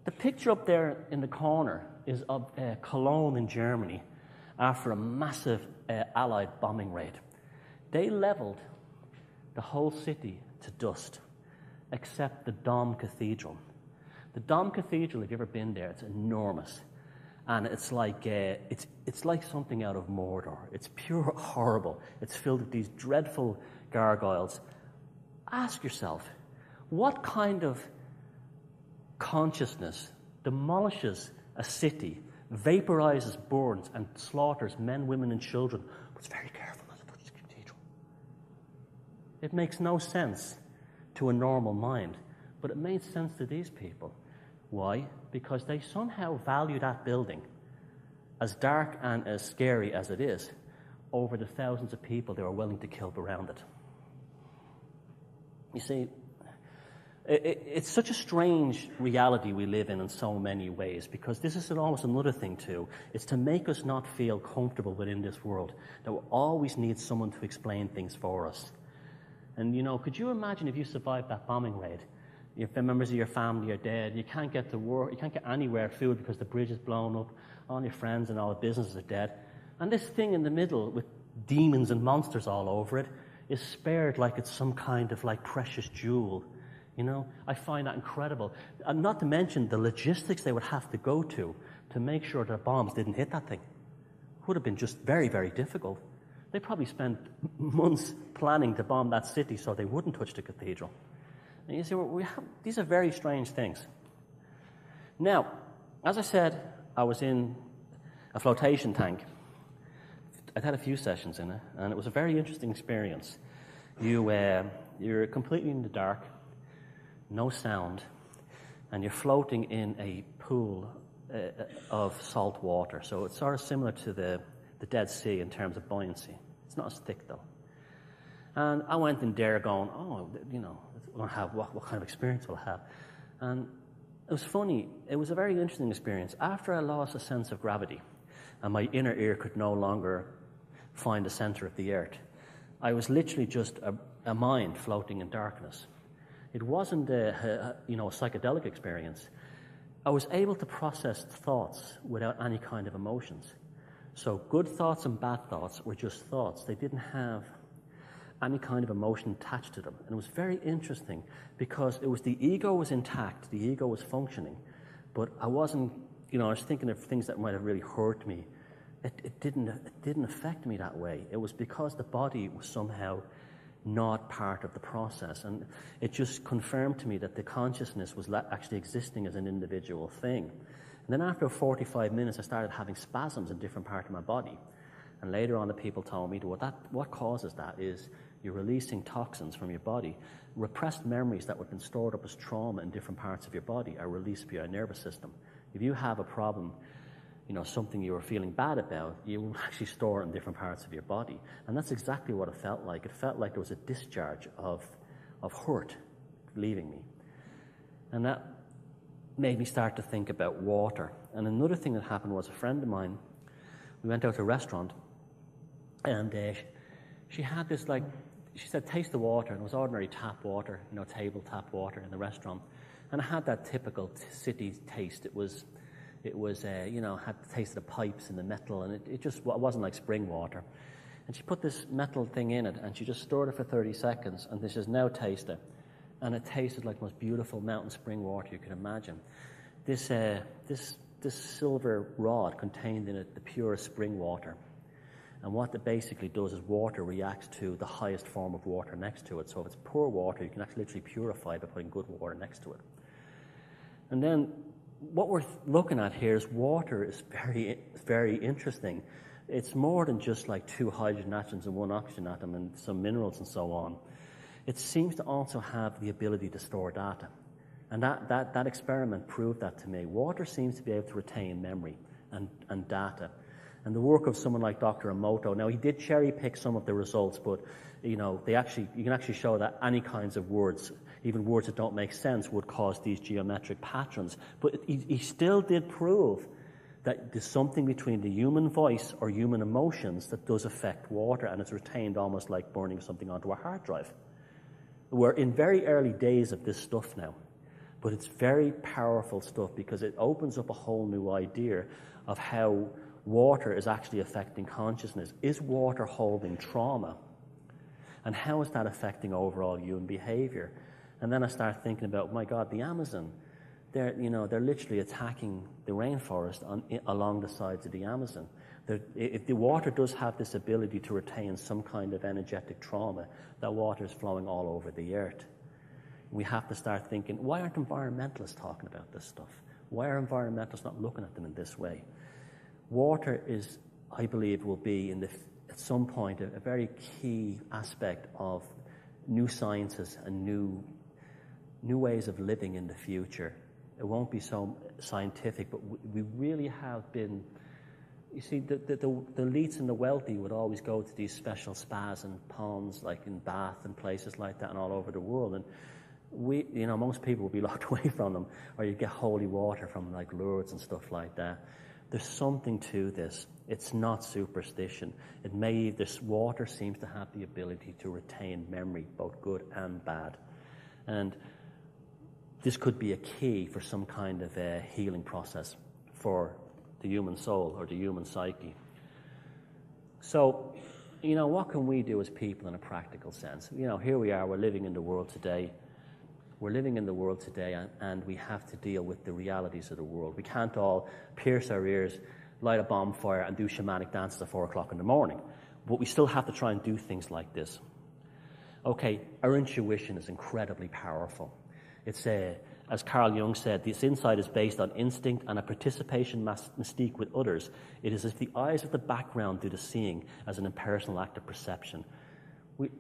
The picture up there in the corner is of Cologne in Germany after a massive Allied bombing raid. They leveled the whole city to dust, except the Dom Cathedral. The Dom Cathedral, if you've ever been there, it's enormous. And it's like something out of Mordor. It's pure horrible. It's filled with these dreadful gargoyles. Ask yourself, what kind of consciousness demolishes a city, vaporizes, burns, and slaughters men, women, and children, but is very careful not to touch the cathedral? It makes no sense to a normal mind, but it made sense to these people. Why? Because they somehow value that building, as dark and as scary as it is, over the thousands of people they were willing to kill around it. You see, it's such a strange reality we live in so many ways, because this is almost another thing too. It's to make us not feel comfortable within this world, that we always need someone to explain things for us. And, you know, could you imagine if you survived that bombing raid? If members of your family are dead, you can't get to work, you can't get anywhere food because the bridge is blown up, all your friends and all the businesses are dead. And this thing in the middle with demons and monsters all over it is spared like it's some kind of like precious jewel. You know, I find that incredible. And not to mention the logistics they would have to go to make sure their bombs didn't hit that thing. It would have been just very, very difficult. They probably spent months planning to bomb that city so they wouldn't touch the cathedral. And you see, these are very strange things. Now, as I said, I was in a flotation tank. I'd had a few sessions in it, and it was a very interesting experience. You're completely in the dark, no sound, and you're floating in a pool of salt water. So it's sort of similar to the Dead Sea in terms of buoyancy. It's not as thick, though. And I went in there going, oh, you know, what kind of experience will I have? And it was funny. It was a very interesting experience. After I lost a sense of gravity and my inner ear could no longer find the center of the earth, I was literally just a mind floating in darkness. It wasn't a psychedelic experience. I was able to process thoughts without any kind of emotions. So good thoughts and bad thoughts were just thoughts. They didn't have any kind of emotion attached to them. And it was very interesting because it was the ego was intact, the ego was functioning, but I wasn't, I was thinking of things that might have really hurt me. It didn't affect me that way. It was because the body was somehow not part of the process. And it just confirmed to me that the consciousness was actually existing as an individual thing. And then after 45 minutes, I started having spasms in different parts of my body. And later on, the people told me what causes that is you're releasing toxins from your body. Repressed memories that have been stored up as trauma in different parts of your body are released via your nervous system. If you have a problem, something you were feeling bad about, you will actually store it in different parts of your body. And that's exactly what it felt like. It felt like there was a discharge of hurt leaving me. And that made me start to think about water. And another thing that happened was a friend of mine, we went out to a restaurant, and she had this, she said, taste the water. And it was ordinary tap water, table tap water in the restaurant. And it had that typical city taste. It was had the taste of the pipes and the metal, and it wasn't like spring water. And she put this metal thing in it, and she just stored it for 30 seconds, and this is now taste it. And it tasted like the most beautiful mountain spring water you could imagine. This silver rod contained in it the pure spring water. And what it basically does is water reacts to the highest form of water next to it. So if it's poor water, you can actually literally purify by putting good water next to it. And then what we're looking at here is water is very, very interesting. It's more than just like 2 hydrogen atoms and 1 oxygen atom and some minerals and so on. It seems to also have the ability to store data. And that experiment proved that to me. Water seems to be able to retain memory and data. And the work of someone like Dr. Emoto, now he did cherry pick some of the results, but you can actually show that any kinds of words, even words that don't make sense, would cause these geometric patterns. But he still did prove that there's something between the human voice or human emotions that does affect water, and it's retained almost like burning something onto a hard drive. We're in very early days of this stuff now, but it's very powerful stuff because it opens up a whole new idea of how water is actually affecting consciousness. Is water holding trauma? And how is that affecting overall human behavior? And then I start thinking about, my God, the Amazon, they're literally attacking the rainforest along the sides of the Amazon. If the water does have this ability to retain some kind of energetic trauma, that water is flowing all over the earth. We have to start thinking, why aren't environmentalists talking about this stuff? Why are environmentalists not looking at them in this way? Water is, I believe, will be at some point a very key aspect of new sciences and new ways of living in the future. It won't be so scientific, but we really have been. You see, the elites and the wealthy would always go to these special spas and ponds, like in Bath and places like that, and all over the world. And most people would be locked away from them, or you get holy water from like Lourdes and stuff like that. There's something to this. It's not superstition. This water seems to have the ability to retain memory, both good and bad. And this could be a key for some kind of a healing process for the human soul or the human psyche. So, what can we do as people in a practical sense? Here we are, we're living in the world today. And we have to deal with the realities of the world. We can't all pierce our ears, light a bonfire, and do shamanic dances at 4 o'clock in the morning. But we still have to try and do things like this. Okay, our intuition is incredibly powerful. It's as Carl Jung said, this insight is based on instinct and a participation mystique with others. It is as if the eyes of the background do the seeing as an impersonal act of perception.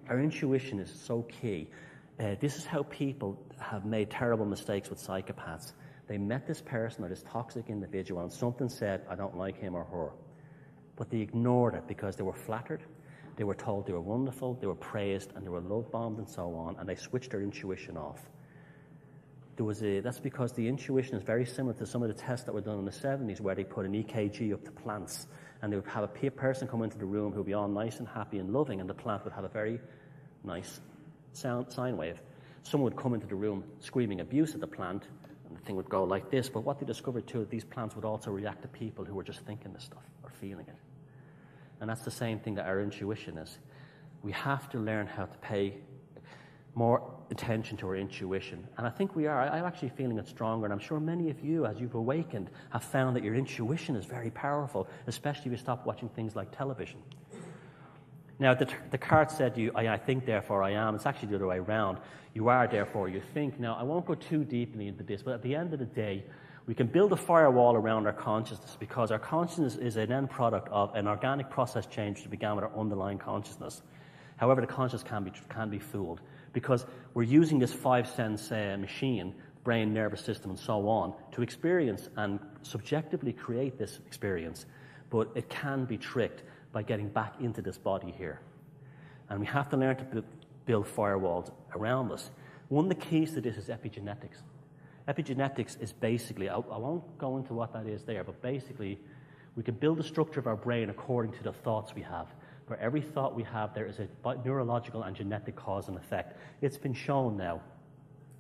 Our intuition is so key. This is how people have made terrible mistakes with psychopaths. They met this person or this toxic individual and something said, I don't like him or her. But they ignored it because they were flattered, they were told they were wonderful, they were praised, and they were love-bombed and so on, and they switched their intuition off. That's because the intuition is very similar to some of the tests that were done in the 70s where they put an EKG up to plants, and they would have a person come into the room who would be all nice and happy and loving, and the plant would have a very nice sine wave. Someone would come into the room screaming abuse at the plant, and the thing would go like this. But what they discovered too, these plants would also react to people who were just thinking this stuff or feeling it. And that's the same thing that our intuition is. We have to learn how to pay more attention to our intuition. And I think we are. I'm actually feeling it stronger, and I'm sure many of you, as you've awakened, have found that your intuition is very powerful, especially if you stop watching things like television. Now, Descartes said, I think, therefore I am. It's actually the other way around. You are, therefore you think. Now, I won't go too deeply into this, but at the end of the day, we can build a firewall around our consciousness because our consciousness is an end product of an organic process change that began with our underlying consciousness. However, the conscious can be fooled because we're using this five-sense machine, brain, nervous system, and so on, to experience and subjectively create this experience. But it can be tricked by getting back into this body here. And we have to learn to build firewalls around us. One of the keys to this is epigenetics. Epigenetics is basically, I won't go into what that is there, but basically we can build the structure of our brain according to the thoughts we have. For every thought we have, there is a neurological and genetic cause and effect. It's been shown now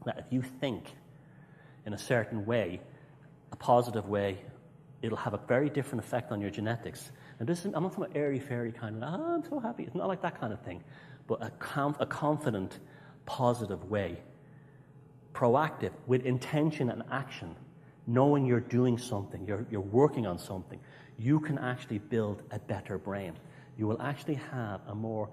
that if you think in a certain way, a positive way, it'll have a very different effect on your genetics. And this is, I'm not from an airy-fairy kind of, I'm so happy. It's not like that kind of thing. But a confident, positive way. Proactive, with intention and action. Knowing you're doing something, you're working on something. You can actually build a better brain. You will actually have a more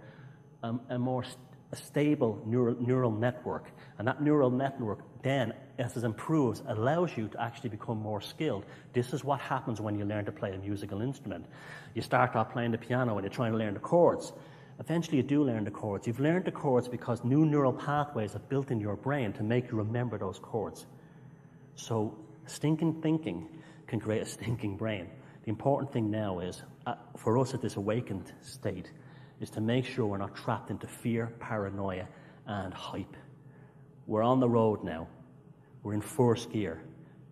stable neural network. And that neural network then, as it improves, allows you to actually become more skilled. This is what happens when you learn to play a musical instrument. You start off playing the piano and you're trying to learn the chords. Eventually you do learn the chords. You've learned the chords because new neural pathways are built in your brain to make you remember those chords. So stinking thinking can create a stinking brain. The important thing now is, for us at this awakened state, is to make sure we're not trapped into fear, paranoia, and hype. We're on the road now. We're in first gear.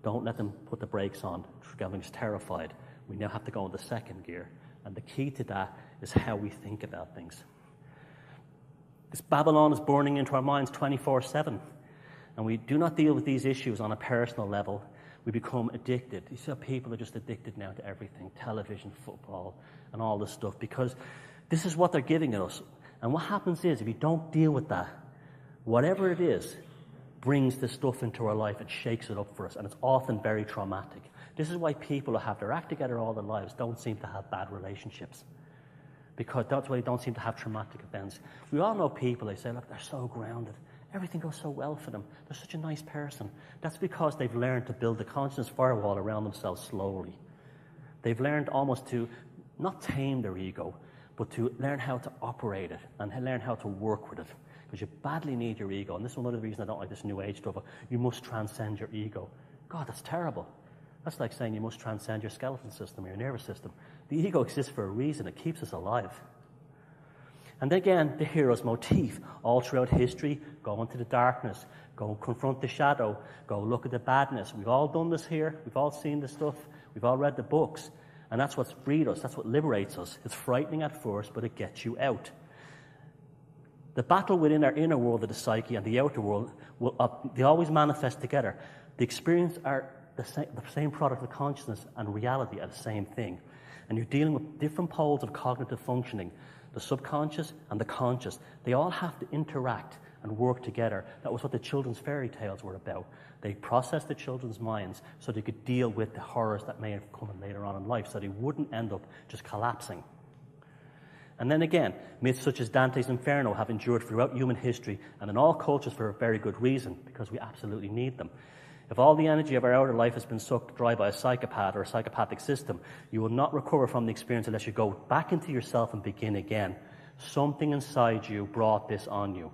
Don't let them put the brakes on. Getting's terrified. We now have to go into second gear. And the key to that is how we think about things. This Babylon is burning into our minds 24/7. And we do not deal with these issues on a personal level. We become addicted. You see how people are just addicted now to everything, television, football, and all this stuff, because this is what they're giving us. And what happens is, if you don't deal with that, whatever it is, brings this stuff into our life and shakes it up for us, and it's often very traumatic. This is why people who have their act together all their lives don't seem to have bad relationships, because that's why they don't seem to have traumatic events. We all know people, they say, look, they're so grounded. Everything goes so well for them. They're such a nice person. That's because they've learned to build the conscious firewall around themselves slowly. They've learned almost to not tame their ego, but to learn how to operate it and learn how to work with it. Because you badly need your ego. And this is one of the reasons I don't like this New Age stuff. You must transcend your ego. God, that's terrible. That's like saying you must transcend your skeletal system or your nervous system. The ego exists for a reason. It keeps us alive. And again, the hero's motif. All throughout history, go into the darkness, go confront the shadow, go look at the badness. We've all done this here. We've all seen this stuff. We've all read the books. And that's what's freed us. That's what liberates us. It's frightening at first, but it gets you out. The battle within our inner world of the psyche and the outer world, they always manifest together. The experience are the same product of consciousness and reality are the same thing. And you're dealing with different poles of cognitive functioning. The subconscious and the conscious, they all have to interact and work together. That was what the children's fairy tales were about. They processed the children's minds so they could deal with the horrors that may have come later on in life, so they wouldn't end up just collapsing. And then again, myths such as Dante's Inferno have endured throughout human history and in all cultures for a very good reason, because we absolutely need them. If all the energy of our outer life has been sucked dry by a psychopath or a psychopathic system, you will not recover from the experience unless you go back into yourself and begin again. Something inside you brought this on you.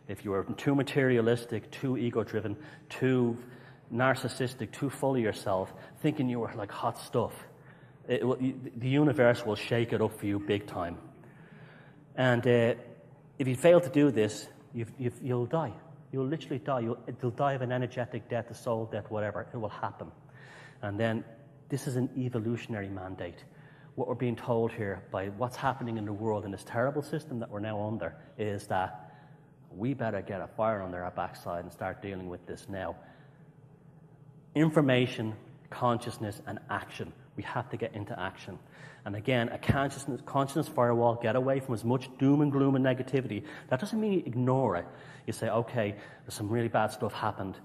If you were too materialistic, too ego-driven, too narcissistic, too full of yourself, thinking you were like hot stuff, the universe will shake it up for you big time. And if you fail to do this, you'll die. You'll literally die. You'll die of an energetic death, a soul death, whatever. It will happen. And then this is an evolutionary mandate. What we're being told here by what's happening in the world, in this terrible system that we're now under, is that we better get a fire under our backside and start dealing with this now. Information, consciousness, and action We have to get into action. And again, a consciousness firewall, get away from as much doom and gloom and negativity. That doesn't mean you ignore it. You say, okay, there's some really bad stuff happened.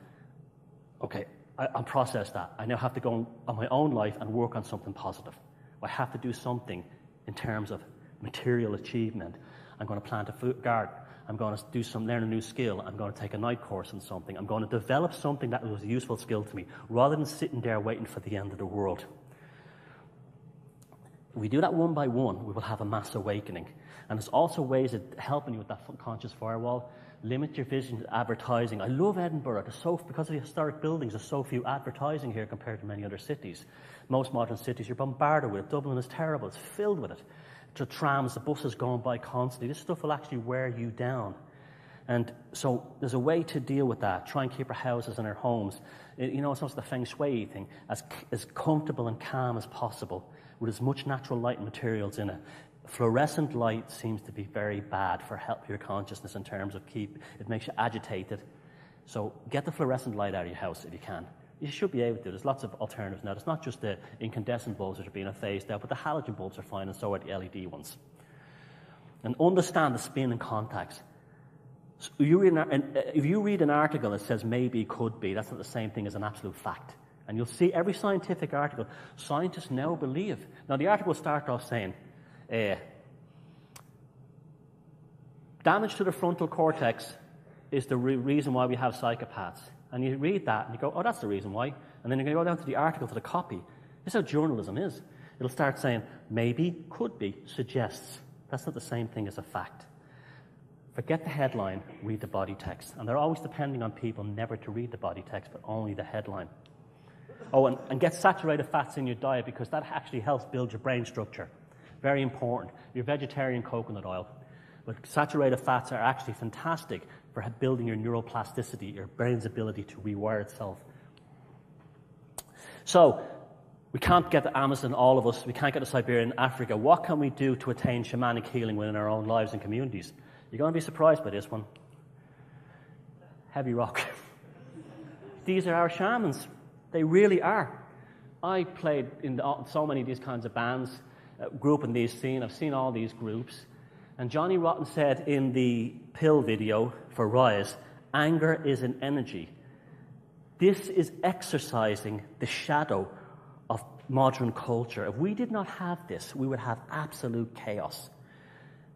Okay, I'll process that. I now have to go on my own life and work on something positive. I have to do something in terms of material achievement. I'm going to plant a fruit garden. I'm going to learn a new skill. I'm going to take a night course in something. I'm going to develop something that was a useful skill to me, rather than sitting there waiting for the end of the world. If we do that one by one, we will have a mass awakening. And there's also ways of helping you with that conscious firewall. Limit your vision to advertising. I love Edinburgh. Because of the historic buildings, there's so few advertising here compared to many other cities. Most modern cities you're bombarded with it. Dublin is terrible. It's filled with it. The trams, the buses going by constantly. This stuff will actually wear you down. And so there's a way to deal with that. Try and keep our houses and our homes, it's also the feng shui thing, as comfortable and calm as possible, with as much natural light and materials in it. Fluorescent light seems to be very bad for your consciousness in terms of it makes you agitated. So get the fluorescent light out of your house if you can. You should be able to. There's lots of alternatives now. It's not just the incandescent bulbs that are being phased out, but the halogen bulbs are fine, and so are the LED ones. And understand the spin and contacts. So if you read an article that says maybe, could be, that's not the same thing as an absolute fact. And you'll see every scientific article, scientists now believe. Now, the article will start off saying, damage to the frontal cortex is the reason why we have psychopaths. And you read that and you go, oh, that's the reason why. And then you're going to go down to the article, to the copy. This is how journalism is. It'll start saying, maybe, could be, suggests. That's not the same thing as a fact. Forget the headline, read the body text. And they're always depending on people never to read the body text, but only the headline. Oh, and get saturated fats in your diet, because that actually helps build your brain structure. Very important. Your vegetarian coconut oil. But saturated fats are actually fantastic for building your neuroplasticity, your brain's ability to rewire itself. So, we can't get the Amazon, all of us. We can't get to Siberia and Africa. What can we do to attain shamanic healing within our own lives and communities? You're going to be surprised by this one. Heavy rock. These are our shamans. They really are. I played in so many of these kinds of bands, grew up in these scenes. I've seen all these groups. And Johnny Rotten said in the Pill video for Rise, anger is an energy. This is exercising the shadow of modern culture. If we did not have this, we would have absolute chaos.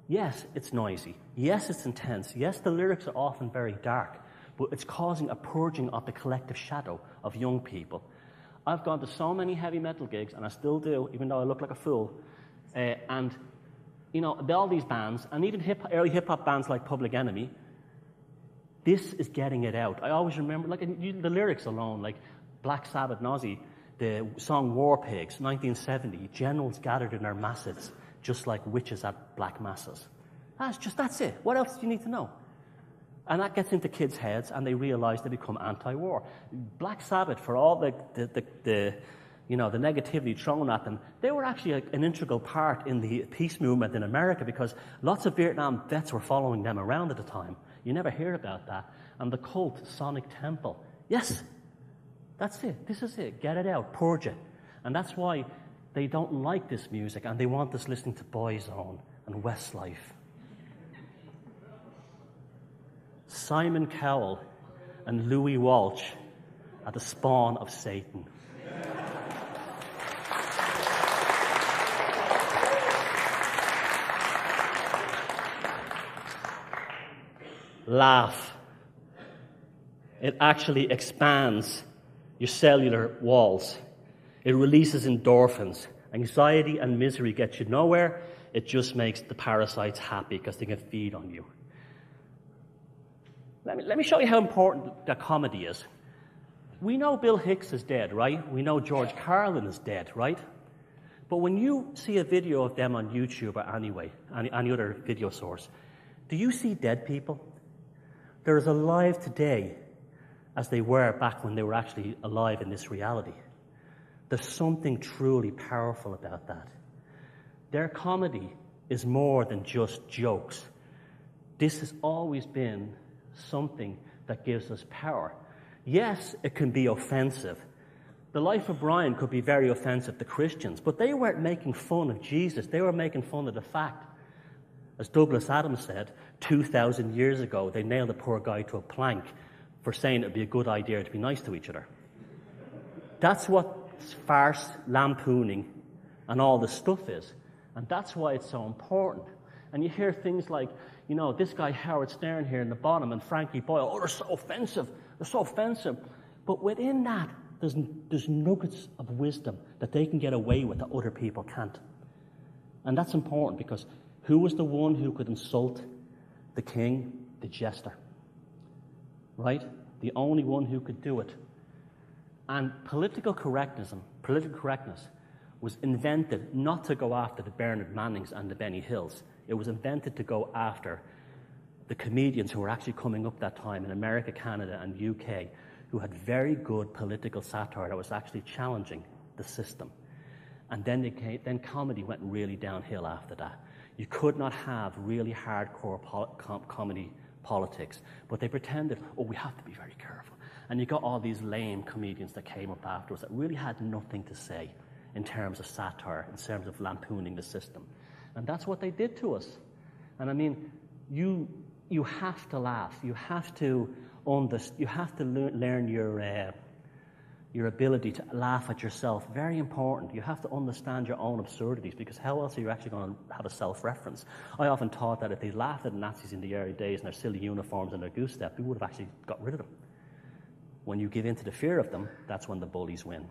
Yes, it's noisy. Yes, it's intense. Yes, the lyrics are often very dark, but it's causing a purging of the collective shadow of young people. I've gone to so many heavy metal gigs, and I still do, even though I look like a fool, and all these bands, and even early hip-hop bands like Public Enemy, this is getting it out. I always remember, the lyrics alone, like Black Sabbath, Nazi, the song War Pigs, 1970, generals gathered in their masses, just like witches at black masses. That's it. What else do you need to know? And that gets into kids' heads, and they realize they become anti-war. Black Sabbath, for all the negativity thrown at them, they were actually an integral part in the peace movement in America, because lots of Vietnam vets were following them around at the time. You never hear about that. And the cult, Sonic Temple. Yes, that's it. This is it. Get it out. Purge it. And that's why they don't like this music, and they want us listening to Boyzone and Westlife. Simon Cowell and Louis Walsh are the spawn of Satan. Laugh. It actually expands your cellular walls. It releases endorphins. Anxiety and misery get you nowhere. It just makes the parasites happy because they can feed on you. Let me show you how important that comedy is. We know Bill Hicks is dead, right? We know George Carlin is dead, right? But when you see a video of them on YouTube or any other video source, do you see dead people? They're as alive today as they were back when they were actually alive in this reality. There's something truly powerful about that. Their comedy is more than just jokes. This has always been something that gives us power. Yes, it can be offensive, the life of Brian could be very offensive to Christians, but they weren't making fun of Jesus. They were making fun of the fact, as Douglas Adams said, 2,000 years ago, they nailed a poor guy to a plank for saying it would be a good idea to be nice to each other. That's what farce, lampooning, and all this stuff is. And that's why it's so important. And you hear things like, you know, this guy Howard Stern here in the bottom and Frankie Boyle, oh, they're so offensive. They're so offensive. But within that, there's nuggets of wisdom that they can get away with that other people can't. And that's important because who was the one who could insult the king? The jester. Right? The only one who could do it. And political correctness was invented not to go after the Bernard Mannings and the Benny Hills. It was invented to go after the comedians who were actually coming up that time in America, Canada, and UK, who had very good political satire that was actually challenging the system. And then comedy went really downhill after that. You could not have really hardcore comedy politics, but they pretended, oh, we have to be very careful. And you got all these lame comedians that came up afterwards that really had nothing to say in terms of satire, in terms of lampooning the system. And that's what they did to us. And I mean, you have to laugh. You have to learn your ability to laugh at yourself. Very important. You have to understand your own absurdities, because how else are you actually going to have a self-reference? I often thought that if they laughed at the Nazis in the early days in their silly uniforms and their goose step, we would have actually got rid of them. When you give in to the fear of them, that's when the bullies win.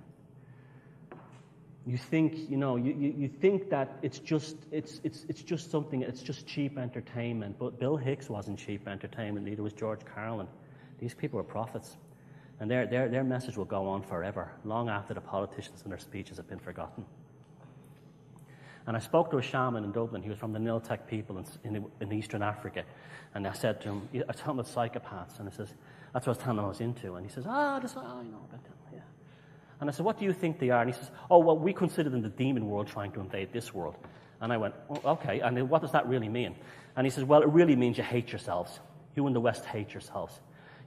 You think, you think that it's just something, it's just cheap entertainment. But Bill Hicks wasn't cheap entertainment, neither was George Carlin. These people were prophets. And their message will go on forever, long after the politicians and their speeches have been forgotten. And I spoke to a shaman in Dublin. He was from the Niltek people in Eastern Africa. And I said to him, I told him about psychopaths. And he says, that's what I was telling him I was into. And he says, I know about them, yeah. And I said, what do you think they are? And he says, oh, well, we consider them the demon world trying to invade this world. And I went, oh, okay, and what does that really mean? And he says, well, it really means you hate yourselves. You in the West hate yourselves.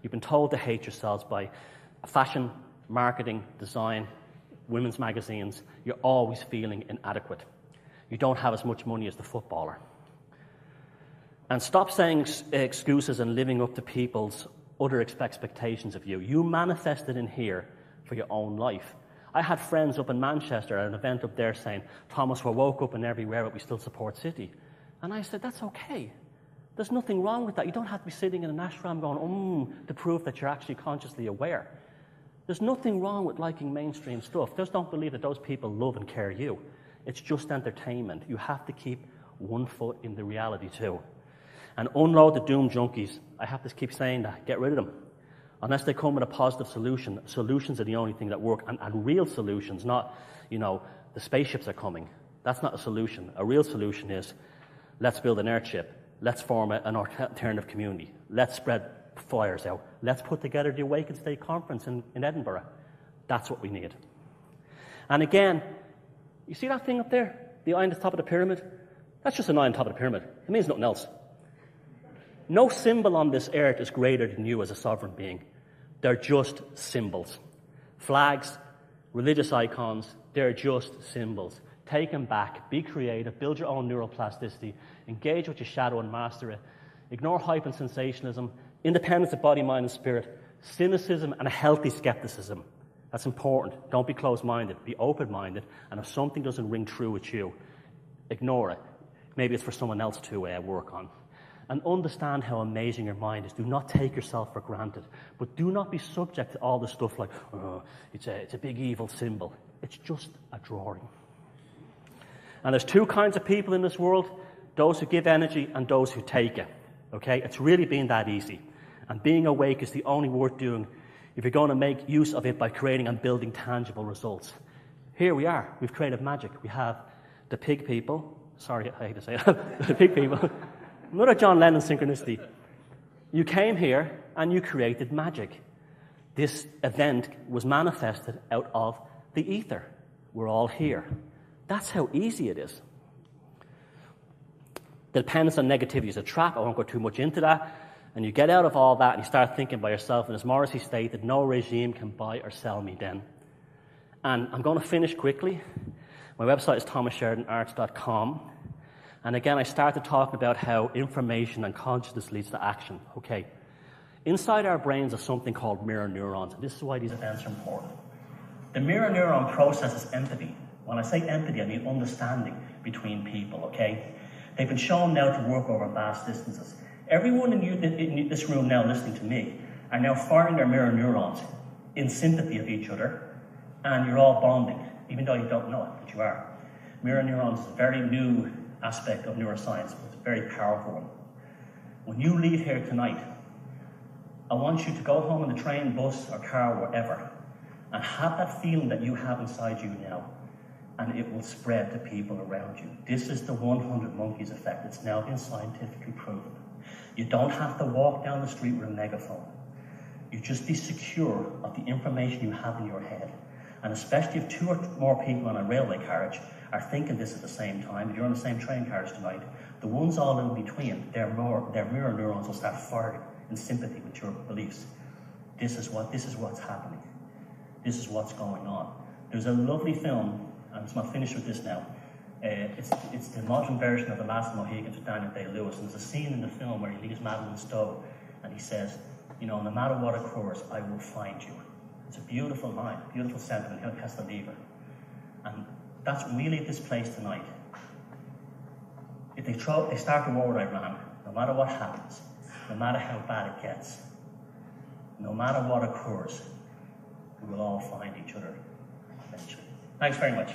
You've been told to hate yourselves by fashion, marketing, design, women's magazines. You're always feeling inadequate. You don't have as much money as the footballer. And stop saying excuses and living up to people's other expectations of you. You manifested in here for your own life. I had friends up in Manchester at an event up there saying, Thomas, we're woke up and everywhere, but we still support City. And I said, that's okay. There's nothing wrong with that. You don't have to be sitting in an ashram going, to prove that you're actually consciously aware. There's nothing wrong with liking mainstream stuff. Just don't believe that those people love and care you. It's just entertainment. You have to keep one foot in the reality too. And unload the doom junkies. I have to keep saying that. Get rid of them. Unless they come with a positive solution. Solutions are the only thing that work. And real solutions, not, the spaceships are coming. That's not a solution. A real solution is, let's build an airship. Let's form an alternative community. Let's spread flyers out. Let's put together the Awaken State Conference in Edinburgh. That's what we need. And again, you see that thing up there? The eye on the top of the pyramid? That's just an eye on top of the pyramid. It means nothing else. No symbol on this earth is greater than you as a sovereign being. They're just symbols. Flags, religious icons, they're just symbols. Take them back, be creative, build your own neuroplasticity, engage with your shadow and master it. Ignore hype and sensationalism, independence of body, mind, and spirit, cynicism and a healthy skepticism. That's important. Don't be closed-minded, be open-minded, and if something doesn't ring true with you, ignore it. Maybe it's for someone else to work on. And understand how amazing your mind is. Do not take yourself for granted, but do not be subject to all this stuff like, it's a big evil symbol. It's just a drawing. And there's two kinds of people in this world, those who give energy and those who take it. Okay? It's really been that easy. And being awake is the only worth doing if you're going to make use of it by creating and building tangible results. Here we are. We've created magic. We have the pig people. Sorry, I hate to say it. The pig people. Another John Lennon synchronicity. You came here and you created magic. This event was manifested out of the ether. We're all here. That's how easy it is. The dependence on negativity is a trap. I won't go too much into that. And you get out of all that and you start thinking by yourself. And as Morrissey stated, no regime can buy or sell me then. And I'm going to finish quickly. My website is thomassheridanarts.com. And again, I started talking about how information and consciousness leads to action. Okay. Inside our brains are something called mirror neurons, and this is why these events are important. The mirror neuron processes empathy. When I say empathy, I mean understanding between people, okay? They've been shown now to work over vast distances. Everyone in this room now listening to me are now firing their mirror neurons in sympathy of each other, and you're all bonding, even though you don't know it, but you are. Mirror neurons is a very new aspect of neuroscience, but it's a very powerful one. When you leave here tonight, I want you to go home on the train, bus, or car, whatever, and have that feeling that you have inside you now, and it will spread to people around you. This is the 100 monkeys effect. It's now been scientifically proven. You don't have to walk down the street with a megaphone. You just be secure of the information you have in your head. And especially if 2 or more people on a railway carriage are thinking this at the same time, if you're on the same train carriage tonight, the ones all in between, their mirror neurons will start firing in sympathy with your beliefs. This is what's happening. This is what's going on. There's a lovely film, and I'm finished with this now. It's the modern version of The Last Mohicans with Daniel Day-Lewis, and there's a scene in the film where he leaves Madeline Stowe, and he says, you know, no matter what occurs, I will find you. It's a beautiful line, beautiful sentiment. He has to leave her. And that's really this place tonight. If they start a war with Iran, no matter what happens, no matter how bad it gets, no matter what occurs, we will all find each other eventually. Thanks very much.